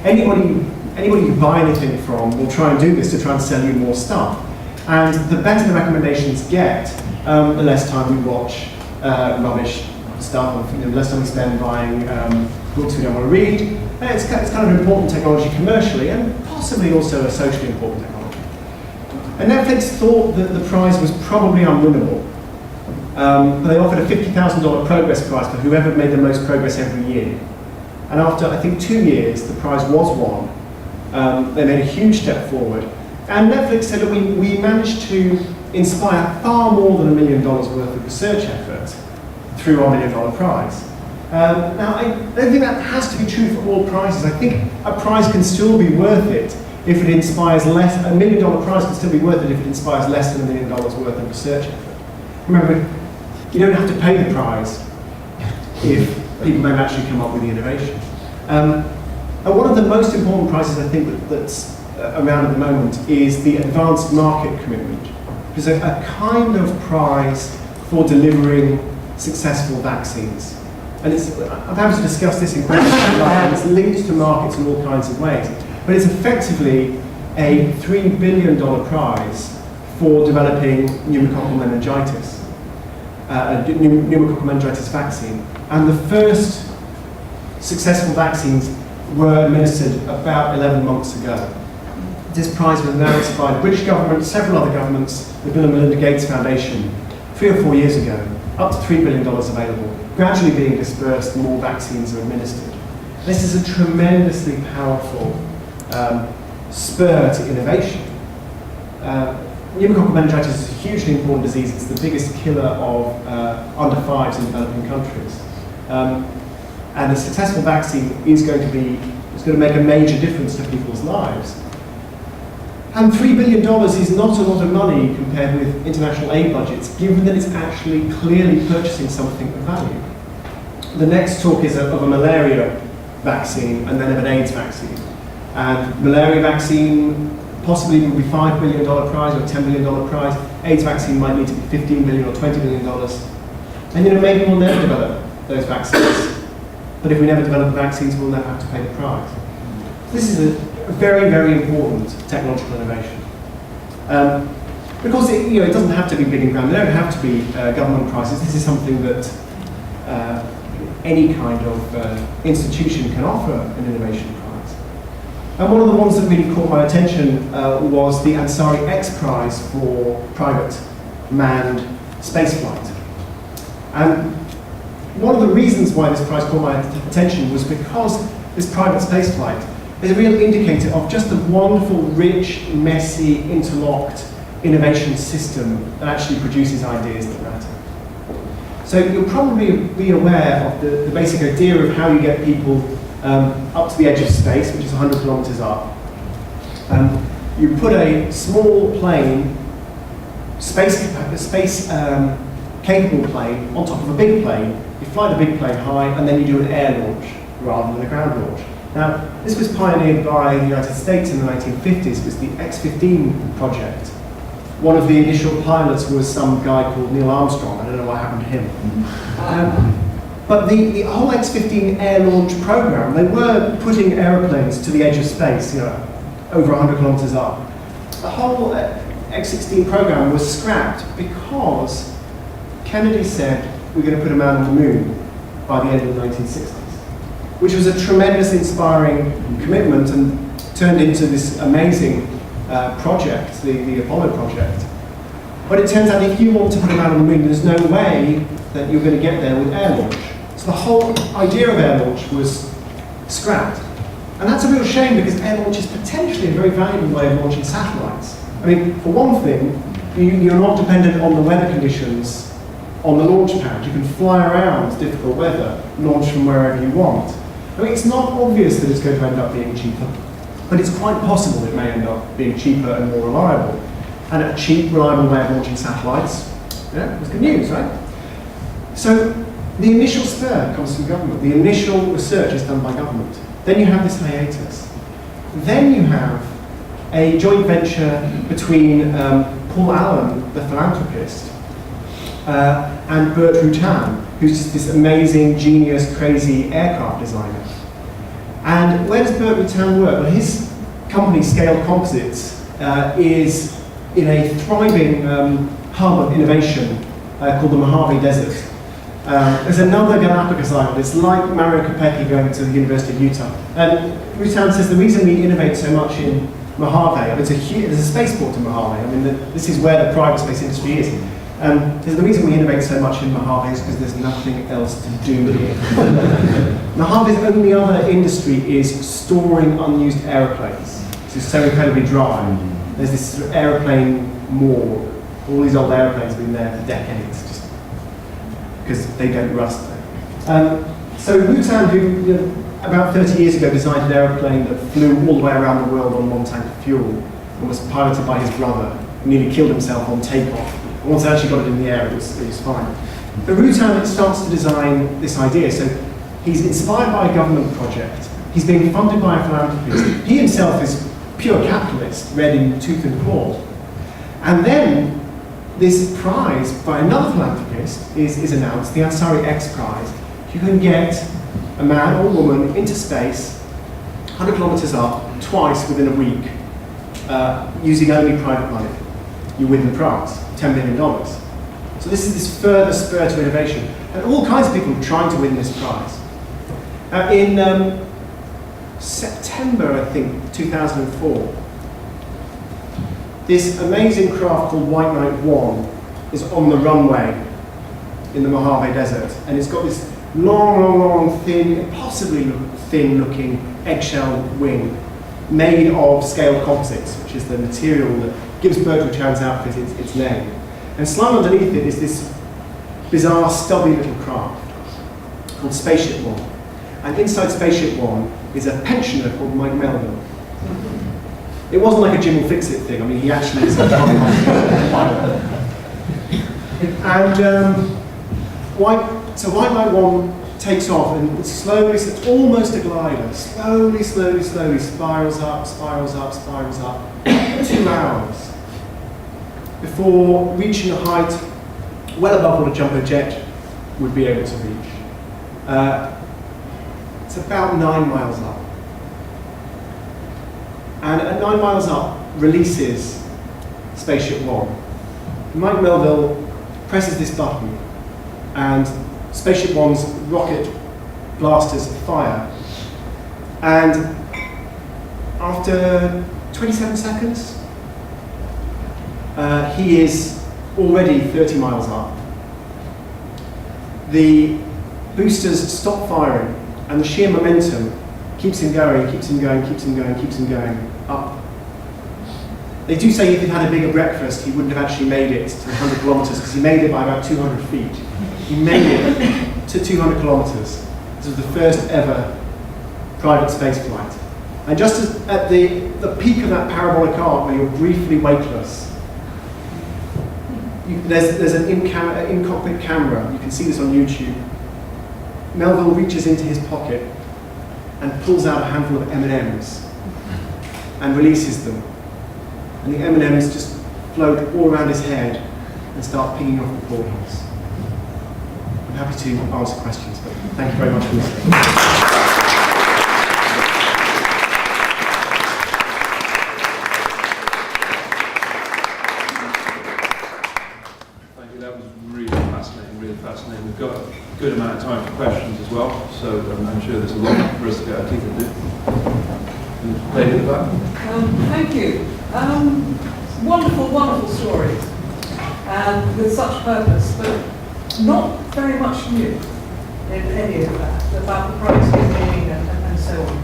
Anybody you buy anything from will try and do this to try and sell you more stuff. And the better the recommendations get, the less time we watch rubbish stuff, the less time we spend buying books we don't want to read. It's kind of important technology commercially, and possibly also a socially important technology. And Netflix thought that the prize was probably unwinnable. But they offered a $50,000 progress prize for whoever made the most progress every year. And after, I think, 2 years, the prize was won. They made a huge step forward. And Netflix said that we managed to inspire far more than $1 million worth of research effort through our $1 million prize. Now, I don't think that has to be true for all prizes. I think a prize can still be worth it if it inspires less. A $1 million prize can still be worth it if it inspires less than $1 million worth of research effort. Remember, you don't have to pay the prize if people don't actually come up with the innovation. And one of the most important prizes I think that's around at the moment is the Advanced Market Commitment, which is a kind of prize for delivering successful vaccines. And I'm happy to discuss this in great detail, and it's linked to markets in all kinds of ways. But it's effectively a $3 billion prize for developing pneumococcal meningitis, pneumococcal meningitis vaccine. And the first successful vaccines were administered about 11 months ago. This prize was announced by the British government, several other governments, the Bill and Melinda Gates Foundation, 3 or 4 years ago. Up to $3 billion available, gradually being dispersed, more vaccines are administered. This is a tremendously powerful spur to innovation. Pneumococcal meningitis is a hugely important disease. It's the biggest killer of under 5s in developing countries. And a successful vaccine is going to make a major difference to people's lives. And $3 billion is not a lot of money compared with international aid budgets, given that it's actually clearly purchasing something of value. The next talk is of a malaria vaccine and then of an AIDS vaccine. And malaria vaccine possibly will be $5 billion prize or $10 billion prize. AIDS vaccine might need to be $15 billion or $20 billion. And maybe we'll never develop those vaccines. But if we never develop the vaccines, we'll never have to pay the price. This is a very, very important technological innovation. Because it doesn't have to be bidding ground, they don't have to be government prizes. This is something that any kind of institution can offer an innovation prize. And one of the ones that really caught my attention was the Ansari X Prize for private manned spaceflight. And one of the reasons why this prize caught my attention was because this private spaceflight is a real indicator of just the wonderful, rich, messy, interlocked innovation system that actually produces ideas that matter. So you'll probably be aware of the basic idea of how you get people up to the edge of space, which is 100 kilometers up. You put a small plane, capable plane, on top of a big plane. You fly the big plane high, and then you do an air launch rather than a ground launch. Now, this was pioneered by the United States in the 1950s. It was the X-15 project. One of the initial pilots was some guy called Neil Armstrong. I don't know what happened to him. But the whole X-15 air launch program, they were putting aeroplanes to the edge of space, over 100 kilometers up. The whole X-16 program was scrapped because Kennedy said, we're going to put a man on the moon by the end of the 1960s. Which was a tremendous, inspiring commitment and turned into this amazing project, the Apollo project. But it turns out if you want to put a man on the moon, there's no way that you're going to get there with air launch. So the whole idea of air launch was scrapped. And that's a real shame because air launch is potentially a very valuable way of launching satellites. I mean, for one thing, you're not dependent on the weather conditions on the launch pad. You can fly around difficult weather, launch from wherever you want. I mean, it's not obvious that it's going to end up being cheaper, but it's quite possible it may end up being cheaper and more reliable. And a cheap, reliable way of launching satellites, yeah, it's good news, right? So the initial spur comes from government. The initial research is done by government. Then you have this hiatus. Then you have a joint venture between Paul Allen, the philanthropist, and Bert Rutan, who's just this amazing, genius, crazy aircraft designer. And where does Bert Rutan work? Well, his company, Scale Composites, is in a thriving hub of innovation called the Mojave Desert. There's another Galapagos island. It's like Mario Capecchi going to the University of Utah. And Rutan says the reason we innovate so much in Mojave, I mean, there's a spaceport in Mojave. I mean, this is where the private space industry is. The reason we innovate so much in Mojave is because there's nothing else to do here. Mojave's only other industry is storing unused aeroplanes. It's so incredibly dry. There's this sort of aeroplane morgue. All these old aeroplanes have been there for decades, just because they don't rust there. So Rutan, who about 30 years ago designed an aeroplane that flew all the way around the world on one tank of fuel and was piloted by his brother, who nearly killed himself on takeoff. And once I actually got it in the air, it was fine. But Rutan starts to design this idea. So he's inspired by a government project. He's being funded by a philanthropist. He himself is pure capitalist, read in tooth and claw. And then this prize by another philanthropist is announced, the Ansari X Prize. You can get a man or woman into space, 100 kilometers up, twice within a week, using only private money. You win the prize, $10 million. So this is this further spur to innovation. And all kinds of people trying to win this prize. In September, I think, 2004, this amazing craft called White Knight 1 is on the runway in the Mojave Desert. And it's got this long, thin, impossibly thin-looking eggshell wing made of Scale Composites, which is the material that gives Bert Rutan's outfit its name. And slung underneath it is this bizarre, stubby little craft called Spaceship One. And inside Spaceship One is a pensioner called Mike Melville. It wasn't like a Jim will fix it thing. I mean, he actually is a pilot. And White Knight 1 takes off and slowly, so it's almost a glider, slowly spirals up, 2 hours before reaching a height well above what a jumbo jet would be able to reach. It's about 9 miles up. And at 9 miles up, releases Spaceship One. Mike Melville presses this button, and Spaceship One's rocket blasters fire. And after 27 seconds, he is already 30 miles up. The boosters stop firing, and the sheer momentum keeps him going up. They do say if he'd had a bigger breakfast, he wouldn't have actually made it to 100 kilometers, because he made it by about 200 feet. He made it to 200 kilometers. This was the first ever private space flight. And just as at the peak of that parabolic arc, where you're briefly weightless, there's an in-cockpit camera. You can see this on YouTube. Melville reaches into his pocket and pulls out a handful of M&Ms and releases them. And the M&Ms just float all around his head and start pinging off the portholes. I'm happy to answer questions, but thank you very much for listening. Thank you, that was really fascinating. We've got a good amount of time for questions as well, so I'm sure there's a lot for us to get our teeth into. Lady at the back. Thank you. Wonderful story. and with such purpose, but not very much new in any of that, about the price giving and so on.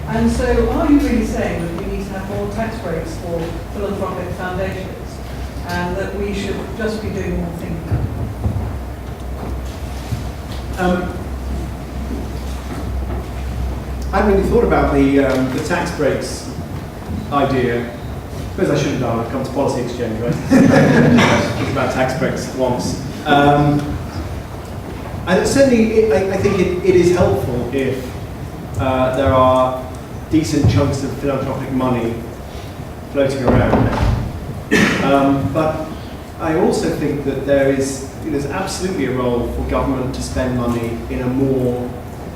And so are you really saying that we need to have more tax breaks for philanthropic foundations and that we should just be doing more thinking? I hadn't really thought about the tax breaks idea. I suppose I should have done when it comes to policy exchange, right? Think about tax breaks once. And certainly, I think it is helpful if there are decent chunks of philanthropic money floating around. But I also think that there's absolutely a role for government to spend money in a more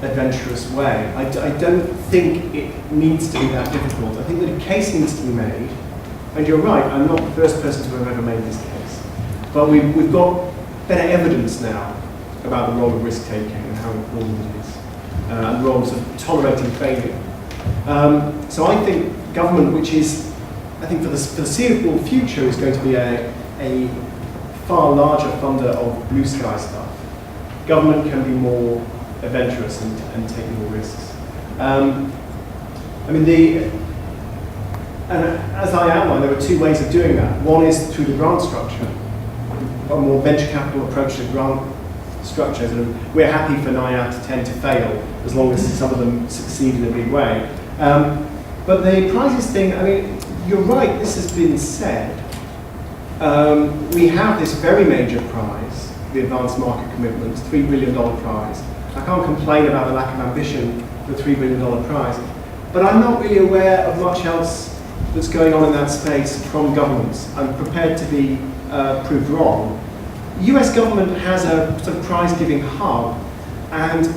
adventurous way. I don't think it needs to be that difficult. I think that a case needs to be made, and you're right, I'm not the first person to have ever made this case. But we've got better evidence now about the role of risk-taking and how important it is, and the role of tolerating failure. So I think government, which is, I think for the foreseeable future, is going to be a far larger funder of blue sky stuff. Government can be more adventurous and take more risks. And as I outlined, there are two ways of doing that. One is through the grant structure, a more venture capital approach to grant structures. And we're happy for 9 out of 10 to fail, as long as some of them succeed in a big way. But the prizes thing, I mean, you're right, this has been said. We have this very major prize, the Advanced Market Commitment, $3 billion prize. I can't complain about the lack of ambition for a $3 billion prize, but I'm not really aware of much else that's going on in that space from governments. I'm prepared to be proved wrong. The US government has a sort of prize-giving hub, and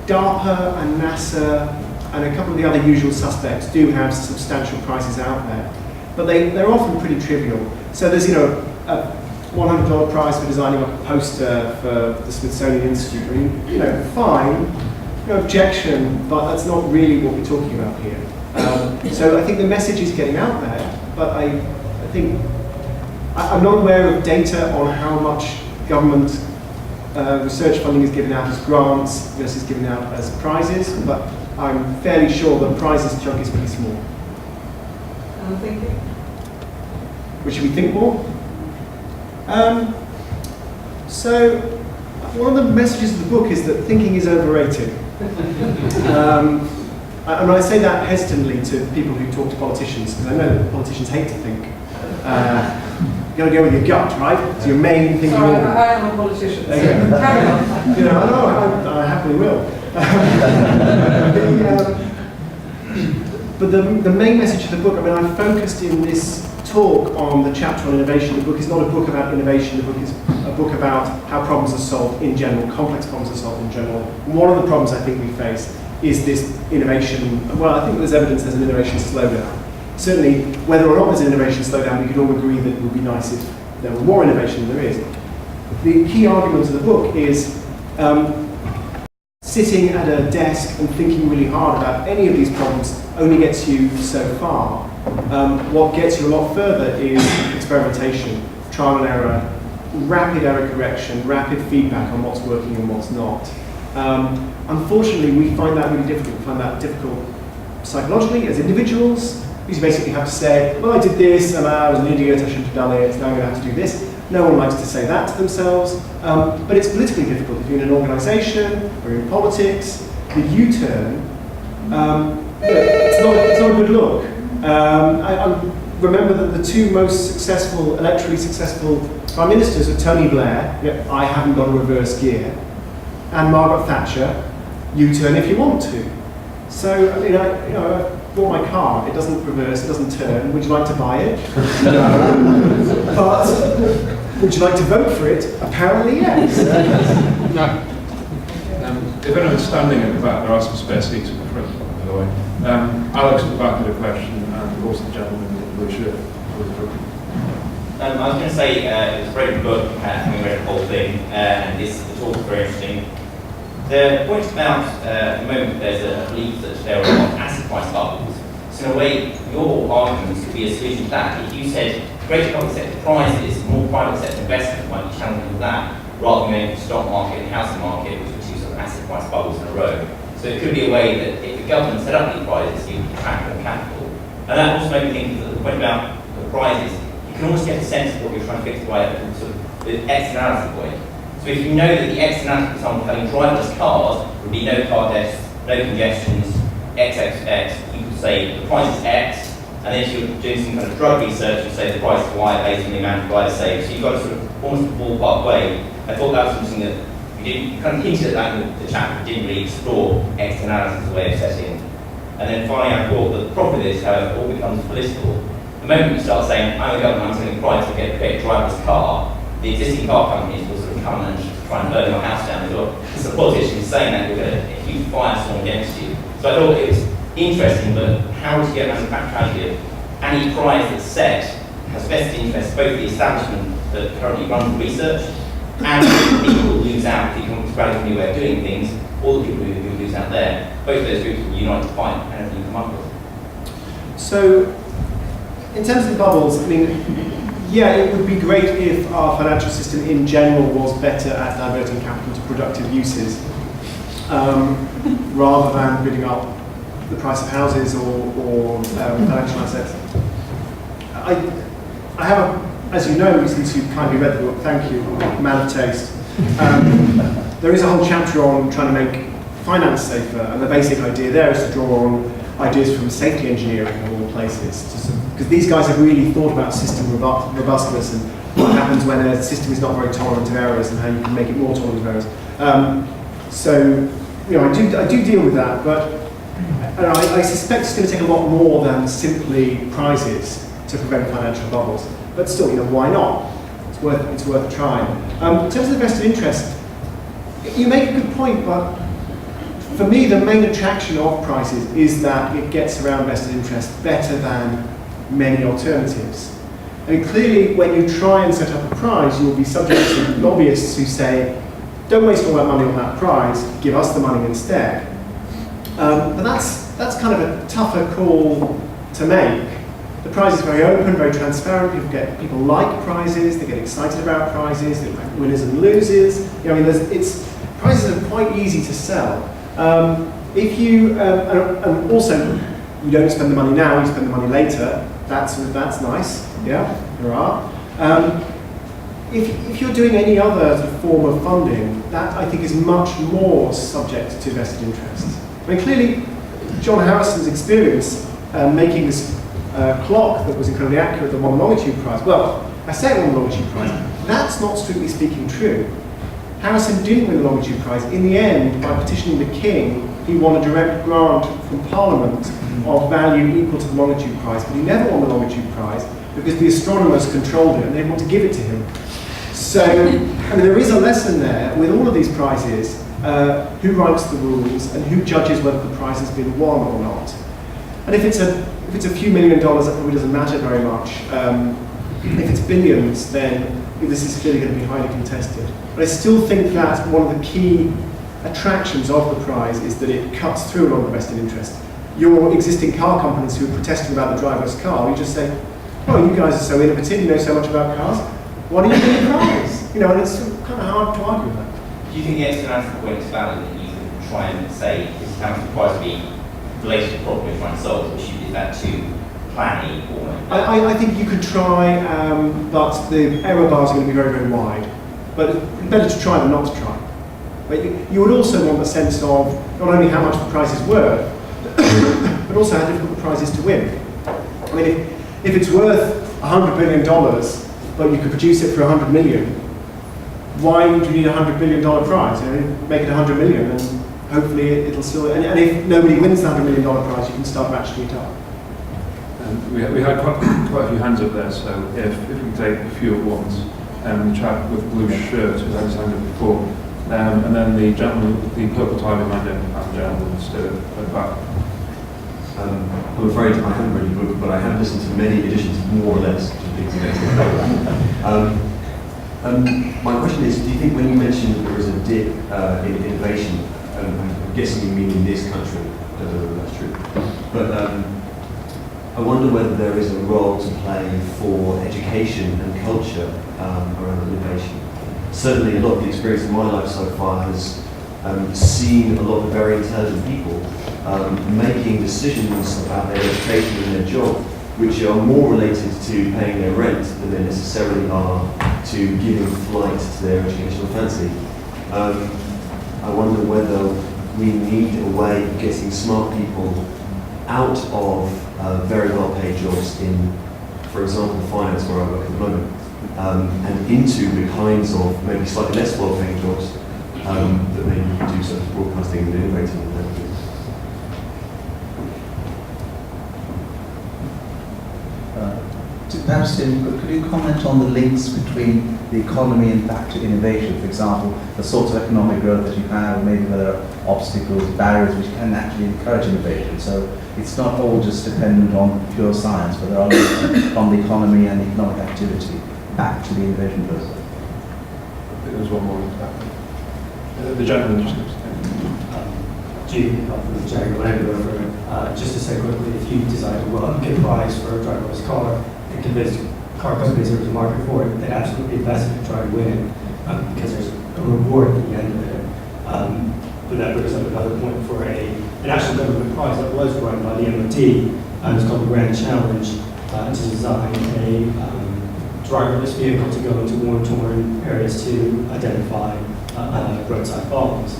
DARPA and NASA and a couple of the other usual suspects do have substantial prizes out there, but they're often pretty trivial. So there's, a $100 prize for designing a poster for the Smithsonian Institute. I mean, fine, no objection, but that's not really what we're talking about here. So I think the message is getting out there, but I think I'm not aware of data on how much government research funding is given out as grants versus given out as prizes, but I'm fairly sure the prizes chunk is pretty small. I'm thinking. Well, should we think more? So, one of the messages of the book is that thinking is overrated. And I say that hesitantly to people who talk to politicians, because I know that politicians hate to think. You've got to go with your gut, right? It's your main thinking. Sorry, I am a politician. So carry on. I happily will. But the main message of the book, I mean, I focused in this talk on the chapter on innovation. The book is not a book about innovation. The book is a book about how problems are solved in general, complex problems are solved in general. And one of the problems I think we face is this innovation. Well, I think there's evidence there's an innovation slowdown. Certainly, whether or not there's an innovation slowdown, we could all agree that it would be nice if there were more innovation than there is. The key argument of the book is sitting at a desk and thinking really hard about any of these problems only gets you so far. What gets you a lot further is experimentation, trial and error, rapid error correction, rapid feedback on what's working and what's not. Unfortunately, we find that really difficult. We find that difficult psychologically as individuals, because you basically have to say, well, I did this, and I was an idiot, I shouldn't have done it, now I'm going to have to do this. No one likes to say that to themselves. But it's politically difficult. If you're in an organisation or in politics, the U-turn, it's not a good look. I remember that the two most successful, electorally successful prime ministers are Tony Blair, I haven't got a reverse gear, and Margaret Thatcher, U-turn if you want to. So, I mean, I bought my car, it doesn't reverse, it doesn't turn. Would you like to buy it? No. But would you like to vote for it? Apparently, yes. No. If anyone's standing at the back, there are some spare seats in the front, by the way. Alex at the back had a question, and of course the gentleman in the blue shirt. I was going to say, it was a great book, having read the whole thing, and the talk was very interesting. The point about, at the moment, there's a belief that there are a lot of asset price bubbles. So in a way, your argument could be a solution to that. If you said greater public sector prizes, more private sector investment might be channeled into that, rather than going to the stock market and the housing market, which are two sort of asset price bubbles in a row. So it could be a way that if the government set up these prizes, you could attract more capital. And that also made me think that the point about the prizes, you can almost get a sense of what you're trying to fix by sort of the externality point. So if you know that the externality, for example, having driverless cars would be no car deaths, no congestions, XXX, you could say the price is X, and then if you're doing some kind of drug research, you say the price is Y based on the amount of lives saved. So you've got a sort of almost a ballpark way. I thought that was something that you kind of hinted at that in the chapter, didn't really explore externalities as a way of setting. And then finally, I thought that the problem with this, however, all becomes political. The moment you start saying, I'm a government, I'm setting a price to get a driverless car, the existing car companies will sort of come and try and burn your house down as well. So the politicians saying that you're going to a huge firestorm against you. So I thought it was interesting, but how would you get around the practicality of any prize that's set has vested interest, both the establishment that currently runs the research and the people who lose out if you come up with a radical new way of doing things, all the people who lose out there. Both of those groups will unite to fight anything you come up with. So, in terms of the bubbles, I mean, yeah, it would be great if our financial system in general was better at diverting capital to productive uses, rather than bidding up the price of houses or financial assets. I have, as you know, since you've kindly read the book, thank you, man of taste. There is a whole chapter on trying to make finance safer, and the basic idea there is to draw on ideas from safety engineering in all places, because these guys have really thought about system robustness and what happens when a system is not very tolerant of errors and how you can make it more tolerant of errors. So, you know, I do deal with that, but I suspect it's going to take a lot more than simply prizes to prevent financial bubbles. But still, you know, why not? It's worth trying. In terms of the vested interest, you make a good point, but for me, the main attraction of prizes is that it gets around vested interest better than many alternatives. I mean, clearly, when you try and set up a prize, you'll be subject to lobbyists who say, don't waste all that money on that prize, give us the money instead. But that's kind of a tougher call to make. The prize is very open, very transparent. People like prizes. They get excited about prizes. They like winners and losers. You know, I mean, prizes are quite easy to sell. If you and also you don't spend the money now, you spend the money later. That's nice. Yeah, hurrah. If you're doing any other sort of form of funding, that I think is much more subject to vested interest. I mean, clearly, John Harrison's experience making this clock that was incredibly accurate that won the Longitude Prize. Well, I say it won the Longitude Prize. That's not strictly speaking true. Harrison didn't win the Longitude Prize. In the end, by petitioning the King, he won a direct grant from Parliament of value equal to the Longitude Prize, but he never won the Longitude Prize because the astronomers controlled it and they didn't want to give it to him. So, I mean, there is a lesson there with all of these prizes, who writes the rules and who judges whether the prize has been won or not. And if it's a few $1 million, that probably doesn't matter very much. If it's billions, then this is clearly going to be highly contested. But I still think that one of the key attractions of the prize is that it cuts through a lot of the vested interest. Your existing car companies who are protesting about the driverless car, you just say, oh, you guys are so innovative, you know so much about cars, why don't you win the prize? You know, and it's kind of hard to argue with that. Do you think the externality point is valid that you can try and say this is how much the prize will be related to the problem you're trying to solve, or is that too planny? I think you could try, but the error bars are going to be very, very wide. But it's better to try than not to try. But you would also want a sense of not only how much the prize is worth, but also how difficult the prize is to win. I mean, if it's worth $100 billion, but you could produce it for 100 million, why would you need a $100 billion prize? You know, make it 100 million, and hopefully it'll still. And if nobody wins the $100 million prize, you can start ratcheting it up. We had quite a few hands up there, so if we can take a few at once. The chap with the blue shirt who had his hand up before, and then the gentleman with the purple tie behind him, and the gentleman stood at the back. I'm afraid I haven't read the book, but I have listened to many editions, more or less, to things my question is, do you think when you mentioned that there was a dip in innovation, I'm guessing you mean in this country, I don't know if that's true, but I wonder whether there is a role to play for education and culture around innovation. Certainly, a lot of the experience in my life so far has seen a lot of very intelligent people making decisions about their education and their job, which are more related to paying their rent than they necessarily are to giving flight to their educational fancy. I wonder whether we need a way of getting smart people out of very well-paid jobs in, for example, finance, where I work at the moment, and into the kinds of maybe slightly less well-paying jobs that maybe you can do, such as broadcasting and innovating and that. Perhaps, Tim, could you comment on the links between the economy and back to innovation? For example, the sorts of economic growth that you have, maybe there are obstacles, barriers which can actually encourage innovation. So it's not all just dependent on pure science, but there are links from the economy and economic activity back to the innovation process. I think there's one more. The gentleman just next. Just to say quickly, if you decide to get a prize for a driverless car and convince car companies there was a market for it, they'd absolutely invest in it, try to win it, because there's a reward at the end of it. But that brings up another point for an actual government prize that was run by the MOT. It's called the Grand Challenge, to design a driverless vehicle to go into war-torn areas to identify roadside bombs.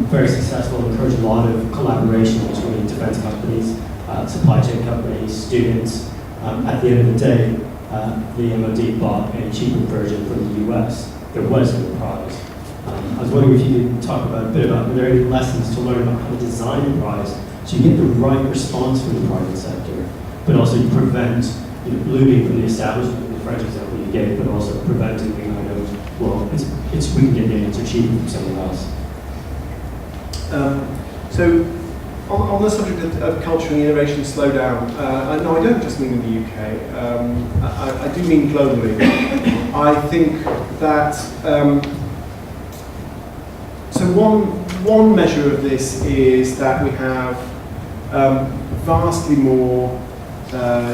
Very successful, encouraged a lot of collaboration between defense companies, supply chain companies, students. At the end of the day, the MOD bought a cheaper version from the US. There was no prize. I was wondering if you could talk a bit about, were there any lessons to learn about how to design a prize so you get the right response from the private sector, but also you prevent looting from the establishment, the French example you gave, but also preventing the kind of, well, we can get the answer cheaper from someone else. So, on the subject of culture and innovation slowdown, no, I don't just mean in the UK. I do mean globally. I think that so one measure of this is that we have vastly more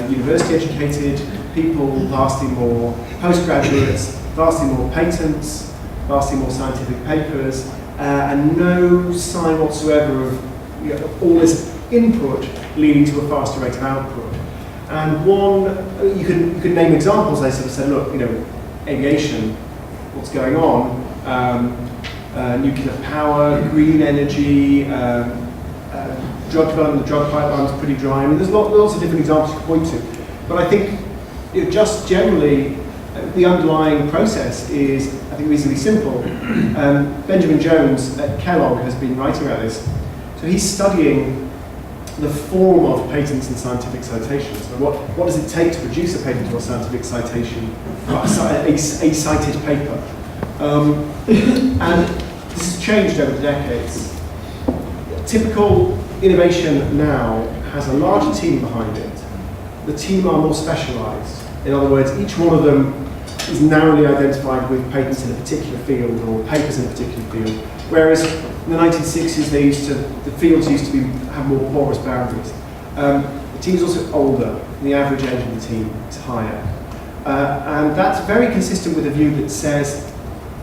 university-educated people, vastly more postgraduates, vastly more patents, vastly more scientific papers. And no sign whatsoever of all this input leading to a faster rate of output. And you could name examples. They sort of said, look, aviation, what's going on? Nuclear power, green energy, drug development, the drug pipeline is pretty dry. I mean, there's lots of different examples to point to. But I think just generally, the underlying process is, I think, reasonably simple. Benjamin Jones at Kellogg has been writing about this. So he's studying the form of patents and scientific citations. So what does it take to produce a patent or scientific citation, a cited paper? And this has changed over the decades. Typical innovation now has a larger team behind it. The team are more specialised. In other words, each one of them is narrowly identified with patents in a particular field or papers in a particular field. Whereas in the 1960s, the fields used to have more porous boundaries. The team is also older, and the average age of the team is higher. And that's very consistent with a view that says,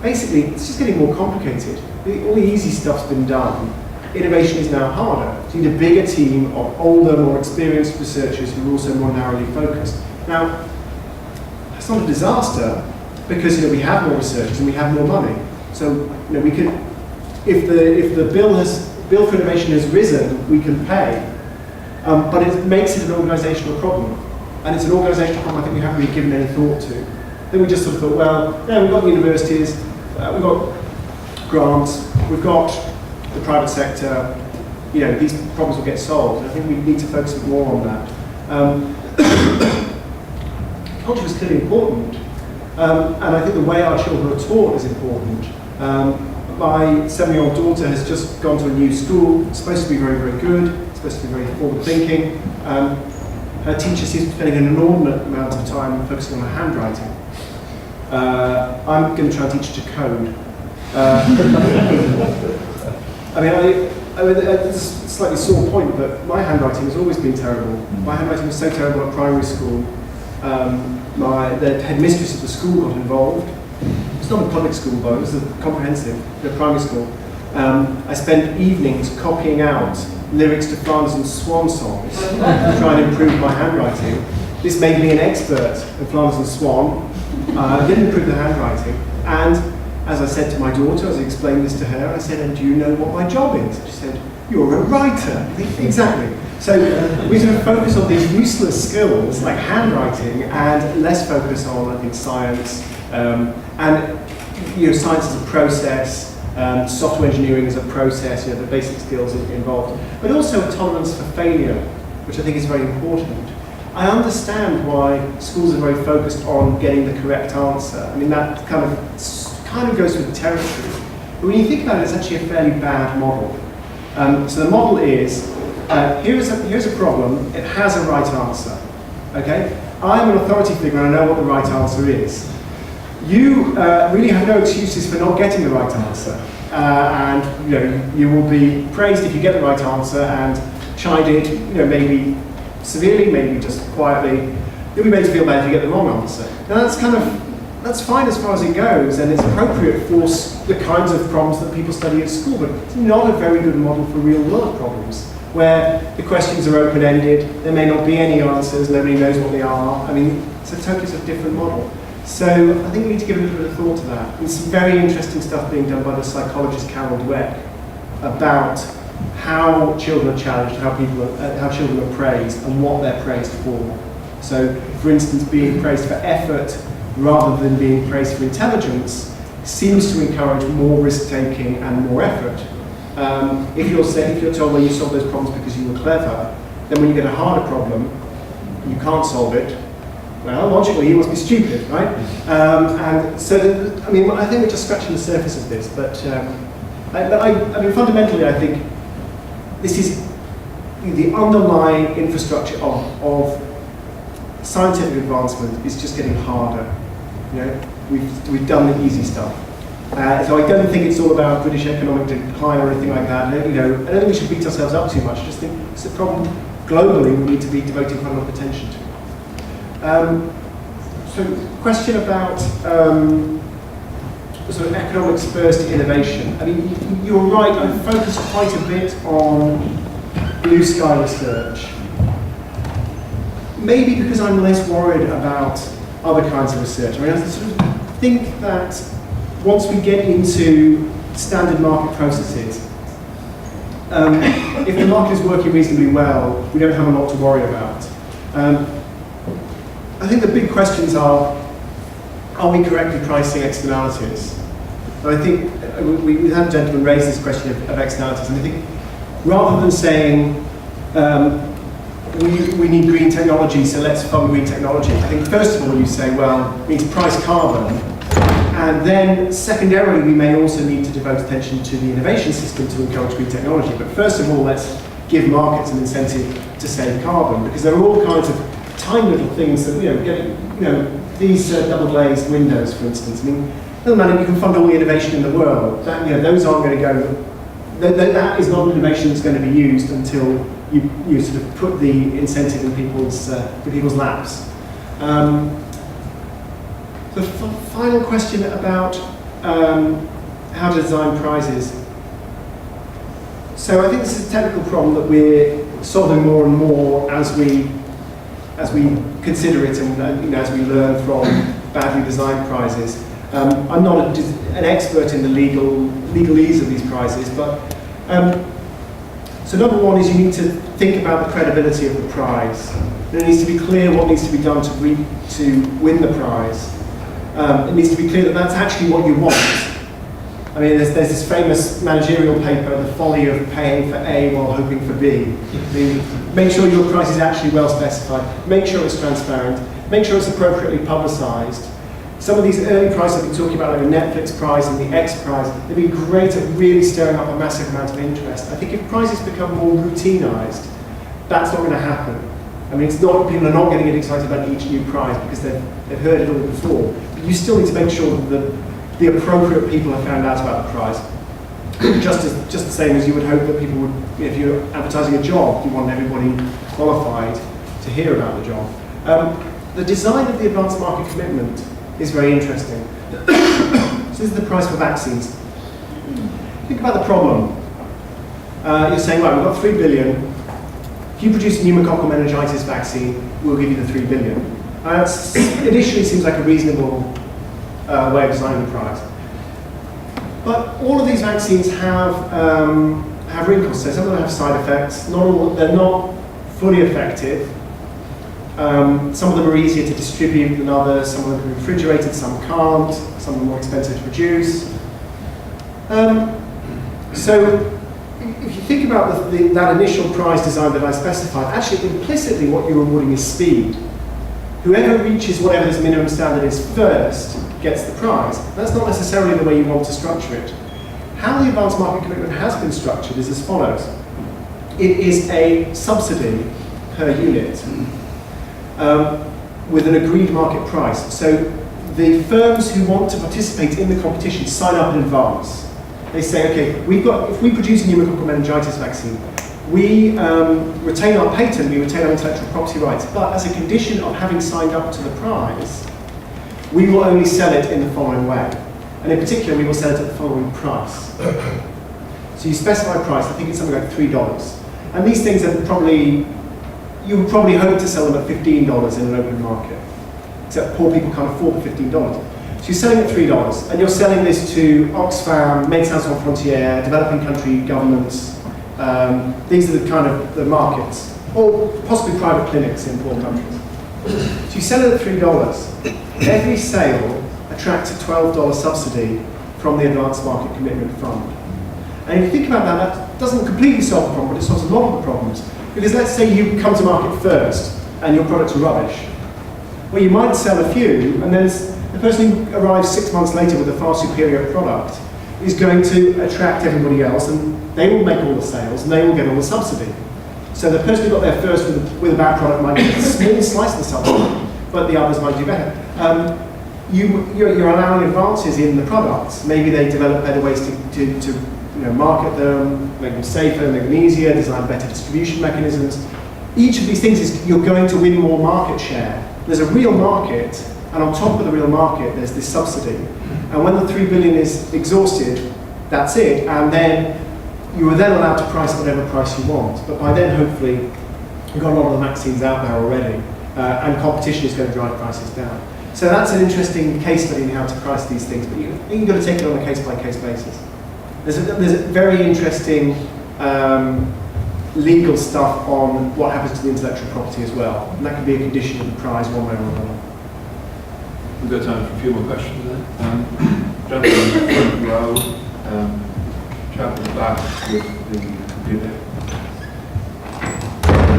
basically, it's just getting more complicated. All the easy stuff's been done. Innovation is now harder. So you need a bigger team of older, more experienced researchers who are also more narrowly focused. Now, it's not a disaster because we have more researchers and we have more money. So we could, if the bill for innovation has risen, we can pay. But it makes it an organisational problem, and it's an organisational problem I think we haven't really given any thought to. Then we just sort of thought, well, yeah, we've got the universities, we've got grants, we've got the private sector. These problems will get solved. And I think we need to focus a bit more on that. Culture is clearly important, and I think the way our children are taught is important. My 7-year-old daughter has just gone to a new school. It's supposed to be very, very good. It's supposed to be very forward-thinking. Her teacher seems to be spending an inordinate amount of time focusing on her handwriting. I'm going to try and teach her to code. I mean, it's a slightly sore point, but my handwriting has always been terrible. My handwriting was so terrible at primary school. The headmistress of the school got involved. It's not a public school, though, it was a comprehensive, primary school. I spent evenings copying out lyrics to Flanders and Swan songs to try and improve my handwriting. This made me an expert in Flanders and Swan. Didn't improve the handwriting. And as I said to my daughter, as I explained this to her, I said, "And do you know what my job is?" She said, "You're a writer." I think, exactly. So we sort of focus on these useless skills like handwriting and less focus on, I think, science. And science as a process, software engineering as a process, the basic skills involved. But also a tolerance for failure, which I think is very important. I understand why schools are very focused on getting the correct answer. I mean, that kind of goes with territory. But when you think about it, it's actually a fairly bad model. So the model is, here's a problem, it has a right answer. Okay? I'm an authority figure and I know what the right answer is. You really have no excuses for not getting the right answer. And you will be praised if you get the right answer and chided, maybe severely, maybe just quietly. You'll be made to feel bad if you get the wrong answer. Now that's fine as far as it goes, and it's appropriate for the kinds of problems that people study at school, but it's not a very good model for real world problems, where the questions are open-ended, there may not be any answers, nobody knows what they are. I mean, it's a totally different model. So I think we need to give a little bit of thought to that. There's some very interesting stuff being done by the psychologist Carol Dweck about how children are challenged, how children are praised, and what they're praised for. So, for instance, being praised for effort rather than being praised for intelligence seems to encourage more risk-taking and more effort. If you're told, well, you solved those problems because you were clever, then when you get a harder problem, you can't solve it. Well, logically, you must be stupid, right? And so, I think we're just scratching the surface of this. But fundamentally, I think this is the underlying infrastructure of scientific advancement is just getting harder. We've done the easy stuff. So I don't think it's all about British economic decline or anything like that. I don't think we should beat ourselves up too much. I just think it's a problem globally we need to be devoting quite a lot of attention to. So, question about sort of economics first innovation. I mean, you're right. I focused quite a bit on blue sky research. Maybe because I'm less worried about other kinds of research. I mean, I sort of think that once we get into standard market processes, if the market is working reasonably well, we don't have a lot to worry about. I think the big questions are we correctly pricing externalities? And I think we had a gentleman raise this question of externalities, and I think rather than saying we need green technology, so let's fund green technology, I think first of all you say, well, we need to price carbon, and then secondarily we may also need to devote attention to the innovation system to encourage green technology. But first of all, let's give markets an incentive to save carbon, because there are all kinds of tiny little things that, these double glazed windows, for instance. I mean, it doesn't matter, you can fund all the innovation in the world. Those aren't going to go, that is not an innovation that's going to be used until you sort of put the incentive in people's laps. The final question about how to design prizes. So I think this is a technical problem that we're solving more and more as we consider it and as we learn from badly designed prizes. I'm not an expert in the legalese of these prizes, but so number one is you need to think about the credibility of the prize. It needs to be clear what needs to be done to win the prize. It needs to be clear that that's actually what you want. I mean, there's this famous managerial paper, The Folly of Paying for A while hoping for B. I mean, make sure your price is actually well specified, make sure it's transparent, make sure it's appropriately publicized. Some of these early prizes I've been talking about, like the Netflix prize and the X prize, they've been great at really stirring up a massive amount of interest. I think if prizes become more routinized, that's not going to happen. I mean, people are not getting excited about each new prize because they've heard it all before. But you still need to make sure that the appropriate people have found out about the prize. just the same as you would hope that people would, if you're advertising a job, you want everybody qualified to hear about the job. The design of the advanced market commitment is very interesting. So this is the price for vaccines. Think about the problem. You're saying, right, we've got 3 billion. If you produce a pneumococcal meningitis vaccine, we'll give you the 3 billion. That initially seems like a reasonable way of designing the price. But all of these vaccines have wrinkles. So some of them have side effects. Not all, they're not fully effective. Some of them are easier to distribute than others. Some of them can be refrigerated, some can't. Some of them are more expensive to produce. So if you think about that initial price design that I specified, actually implicitly what you're rewarding is speed. Whoever reaches whatever this minimum standard is first gets the prize. That's not necessarily the way you want to structure it. How the advanced market commitment has been structured is as follows. It is a subsidy per unit with an agreed market price. So the firms who want to participate in the competition sign up in advance. They say, okay, if we produce a pneumococcal meningitis vaccine, we retain our patent, we retain our intellectual property rights, but as a condition of having signed up to the prize, we will only sell it in the following way. And in particular, we will sell it at the following price. So you specify a price, I think it's something like $3. And these things are probably, you would probably hope to sell them at $15 in an open market. Except poor people can't afford the $15. So you're selling at $3, and you're selling this to Oxfam, Médecins Sans Frontières, developing country governments. These are the kind of the markets, or possibly private clinics in poor countries. So you sell it at $3. Every sale attracts a $12 subsidy from the Advanced Market Commitment Fund. And if you think about that, that doesn't completely solve the problem, but it solves a lot of the problems. Because let's say you come to market first, and your products are rubbish. Well, you might sell a few, and then the person who arrives 6 months later with a far superior product is going to attract everybody else, and they will make all the sales, and they will get all the subsidy. So the person who got there first with a bad product might get a small slice of the subsidy, but the others might do better. You're allowing advances in the products. Maybe they develop better ways to market them, make them safer, make them easier, design better distribution mechanisms. Each of these things is you're going to win more market share. There's a real market, and on top of the real market, there's this subsidy. And when the 3 billion is exhausted, that's it. And then you are then allowed to price whatever price you want. But by then, hopefully, you've got a lot of the vaccines out there already, and competition is going to drive prices down. So that's an interesting case study in how to price these things. But you've got to take it on a case-by-case basis. There's a very interesting legal stuff on what happens to the intellectual property as well. And that can be a condition of the prize one way or another. We've got time for a few more questions there. Gentleman in the front row, chap in the back with the computer.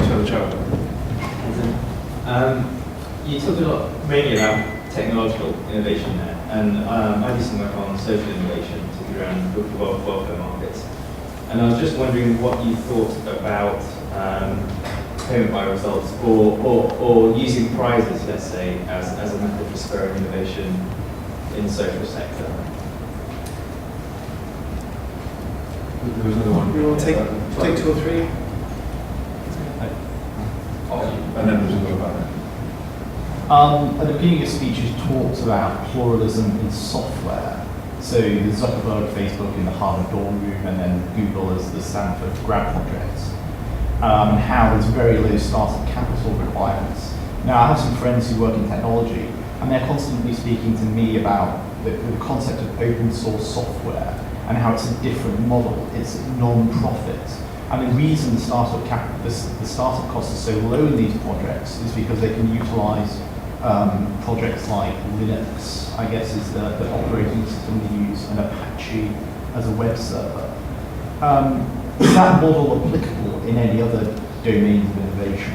So the chap. You talked a lot, mainly about technological innovation there, and I do some work on social innovation, particularly around welfare markets. And I was just wondering what you thought about payment by results, or using prizes, let's say, as a method for spurring innovation in the social sector. There was another one. You want to take 2 or 3? And then there's another about that. At the beginning of your speech, you talked about pluralism in software. So the Zuckerberg Facebook in the Harvard dorm room, and then Google as the Stanford grad projects. And how there's very low startup capital requirements. Now, I have some friends who work in technology, and they're constantly speaking to me about the concept of open source software and how it's a different model. It's non-profit. And the reason the startup costs are so low in these projects is because they can utilize projects like Linux, I guess is the operating system they use, and Apache as a web server. Is that model applicable in any other domains of innovation?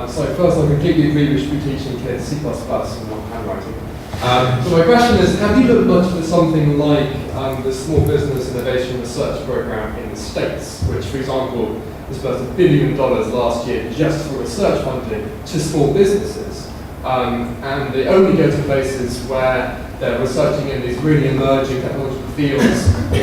So first, I completely agree we should be teaching kids C++ and not handwriting. So my question is, have you looked much at something like the Small Business Innovation Research Program in the States, which, for example, disbursed $1 billion last year just for research funding to small businesses? and they only go to places where they're researching in these really emerging technological fields. They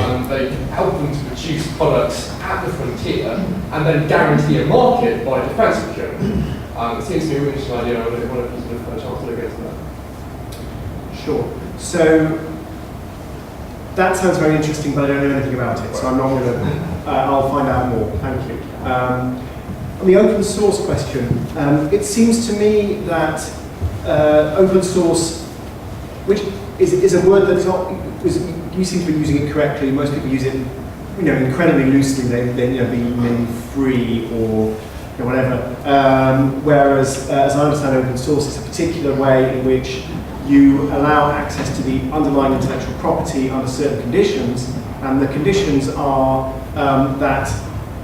can help them to produce products at the frontier and then guarantee a market by defence procurement. It seems to be a really interesting idea. I wonder if you sort of had a chance to look into that. Sure. So that sounds very interesting, but I don't know anything about it, so I'm not going to. I'll find out more. Thank you. On the open source question, it seems to me that open source, which is a word that is not, you seem to be using it correctly. Most people use it, incredibly loosely. They mean free or whatever. Whereas, as I understand open source, it's a particular way in which you allow access to the underlying intellectual property under certain conditions, and the conditions are that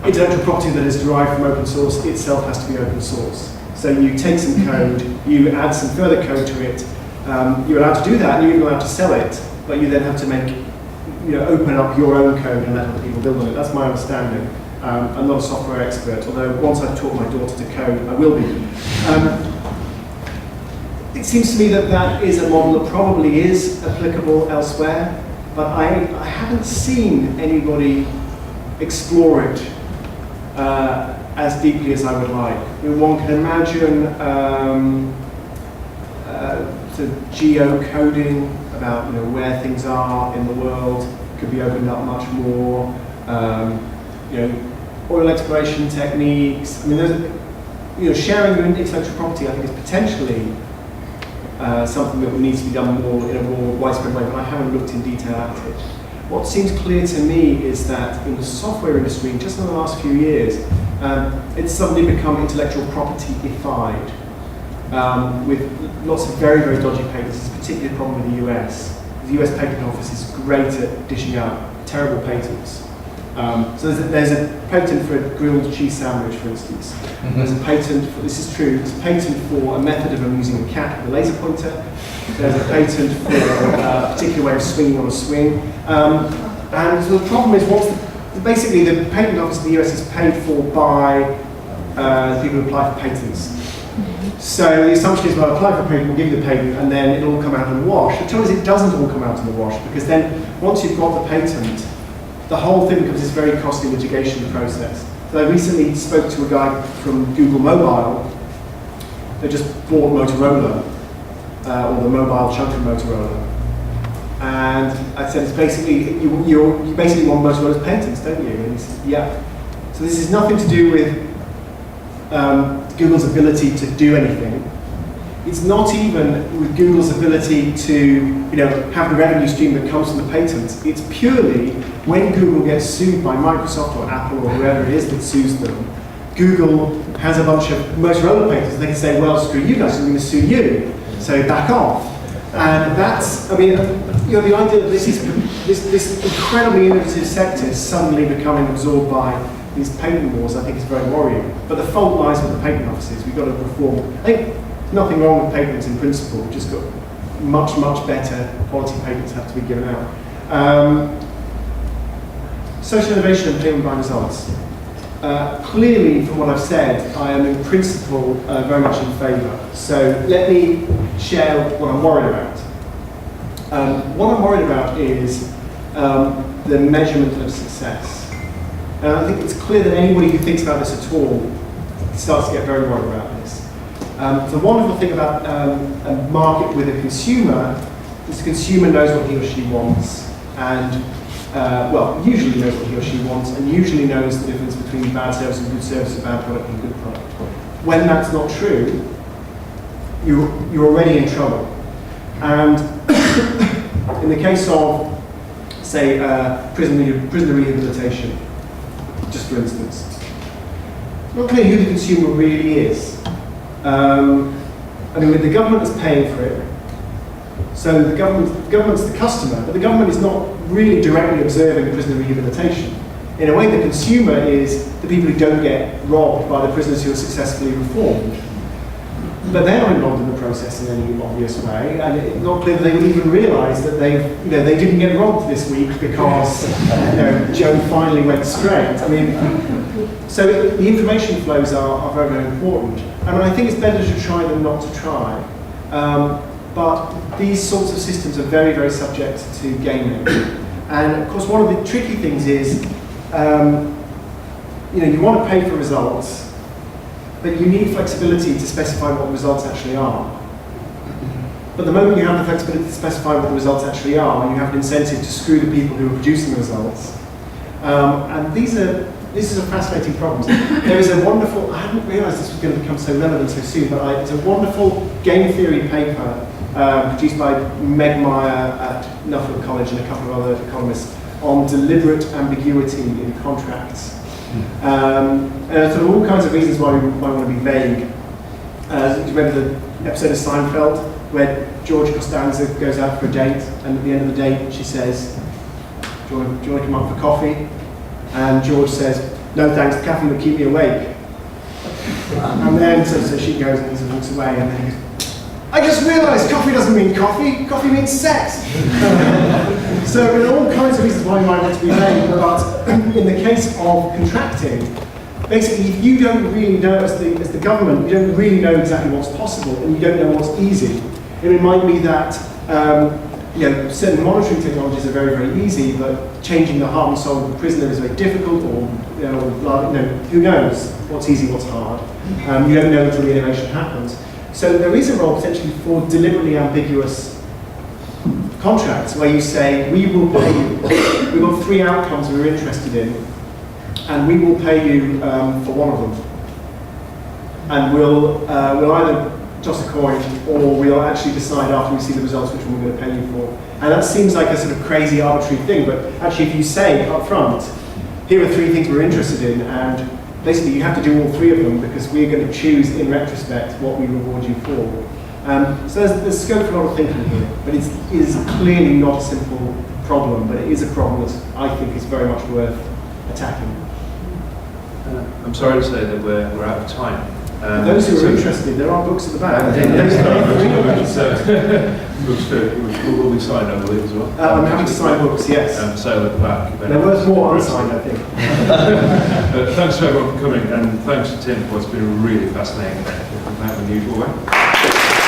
intellectual property that is derived from open source itself has to be open source. So you take some code, you add some further code to it, you're allowed to do that, and you're even allowed to sell it, but you then have to open up your own code and let other people build on it. That's my understanding. I'm not a software expert, although once I've taught my daughter to code, I will be. It seems to me that is a model that probably is applicable elsewhere, but I haven't seen anybody explore it as deeply as I would like. One can imagine sort of geocoding about where things are in the world could be opened up much more. Oil exploration techniques. I mean, there's sharing your intellectual property. I think is potentially something that needs to be done more in a more widespread way, but I haven't looked in detail at it. What seems clear to me is that in the software industry, just in the last few years, it's suddenly become intellectual property-ified, with lots of very, very dodgy patents. It's a particular problem with the US. The US Patent Office is great at dishing out terrible patents. So there's a patent for a grilled cheese sandwich, for instance. There's a patent for, this is true, there's a patent for a method of amusing a cat with a laser pointer. There's a patent for a particular way of swinging on a swing. And so the problem is, basically the patent office in the US is paid for by people who apply for patents. So the assumption is, well, apply for a patent, we'll give you the patent, and then it'll all come out in the wash. The trouble is, it doesn't all come out in the wash, because then once you've got the patent, the whole thing becomes this very costly litigation process. So I recently spoke to a guy from Google Mobile that just bought Motorola, or the mobile chunk of Motorola. And I said, it's basically, you basically want Motorola's patents, don't you? And he said, yeah. So this is nothing to do with Google's ability to do anything. It's not even with Google's ability to have the revenue stream that comes from the patents. It's purely when Google gets sued by Microsoft or Apple or whoever it is that sues them, Google has a bunch of Motorola patents. They can say, well, screw you guys, I'm going to sue you. So back off. And that's, the idea that this incredibly innovative sector is suddenly becoming absorbed by these patent wars, I think is very worrying. But the fault lies with the patent offices. We've got to reform. I think nothing wrong with patents in principle. We've just got much, much better quality patents have to be given out. Social innovation and payment by results. Clearly, from what I've said, I am in principle very much in favour. So let me share what I'm worried about. What I'm worried about is the measurement of success. And I think it's clear that anybody who thinks about this at all starts to get very worried about this. The wonderful thing about a market with a consumer is the consumer knows what he or she wants, and usually knows what he or she wants, and usually knows the difference between bad service and good service, and bad product and good product. When that's not true, you're already in trouble. And in the case of, say, prisoner rehabilitation, just for instance, it's not clear who the consumer really is. The government is paying for it, so the government's the customer, but the government is not really directly observing prisoner rehabilitation. In a way, the consumer is the people who don't get robbed by the prisoners who are successfully reformed. But they're not involved in the process in any obvious way, and it's not clear that they would even realise that they didn't get robbed this week because Joe finally went straight. So the information flows are very, very important. I think it's better to try than not to try. But these sorts of systems are very, very subject to gaming. And of course, one of the tricky things is, you want to pay for results, but you need flexibility to specify what the results actually are. But the moment you have the flexibility to specify what the results actually are, you have an incentive to screw the people who are producing the results. And this is a fascinating problem. There is a wonderful, I hadn't realized this was going to become so relevant so soon, but it's a wonderful game theory paper produced by Meg Meyer at Nuffield College and a couple of other economists on deliberate ambiguity in contracts. There are all kinds of reasons why we might want to be vague. Do you remember the episode of Seinfeld where George Costanza goes out for a date, and at the end of the date she says, do you want to come up for coffee? And George says, no thanks, the caffeine will keep me awake. And then so she goes and he walks away, and then he goes, I just realised coffee doesn't mean coffee, coffee means sex. So there are all kinds of reasons why you might want to be vague, but in the case of contracting, basically if you don't really know, as the government, you don't really know exactly what's possible and you don't know what's easy. It might be that certain monitoring technologies are very, very easy, but changing the heart and soul of the prisoner is very difficult, or who knows what's easy, what's hard. You don't know until the innovation happens. So there is a role potentially for deliberately ambiguous contracts where you say, we will pay you, we've got 3 outcomes we're interested in, and we will pay you for one of them. And we'll either toss a coin, or we'll actually decide after we see the results which one we're going to pay you for. And that seems like a sort of crazy, arbitrary thing, but actually if you say up front, here are 3 things we're interested in, and basically you have to do all 3 of them because we're going to choose in retrospect what we reward you for. So there's scope for a lot of thinking here, but it is clearly not a simple problem, but it is a problem that I think is very much worth attacking. I'm sorry to say that we're out of time. For those who are interested, there are books at the back. Books will be signed, I believe, as well. I'm happy to sign books, yes. Sale at the back. There was more unsigned, I think. Thanks to everyone for coming, and thanks to Tim for what's been a really fascinating event in that unusual way.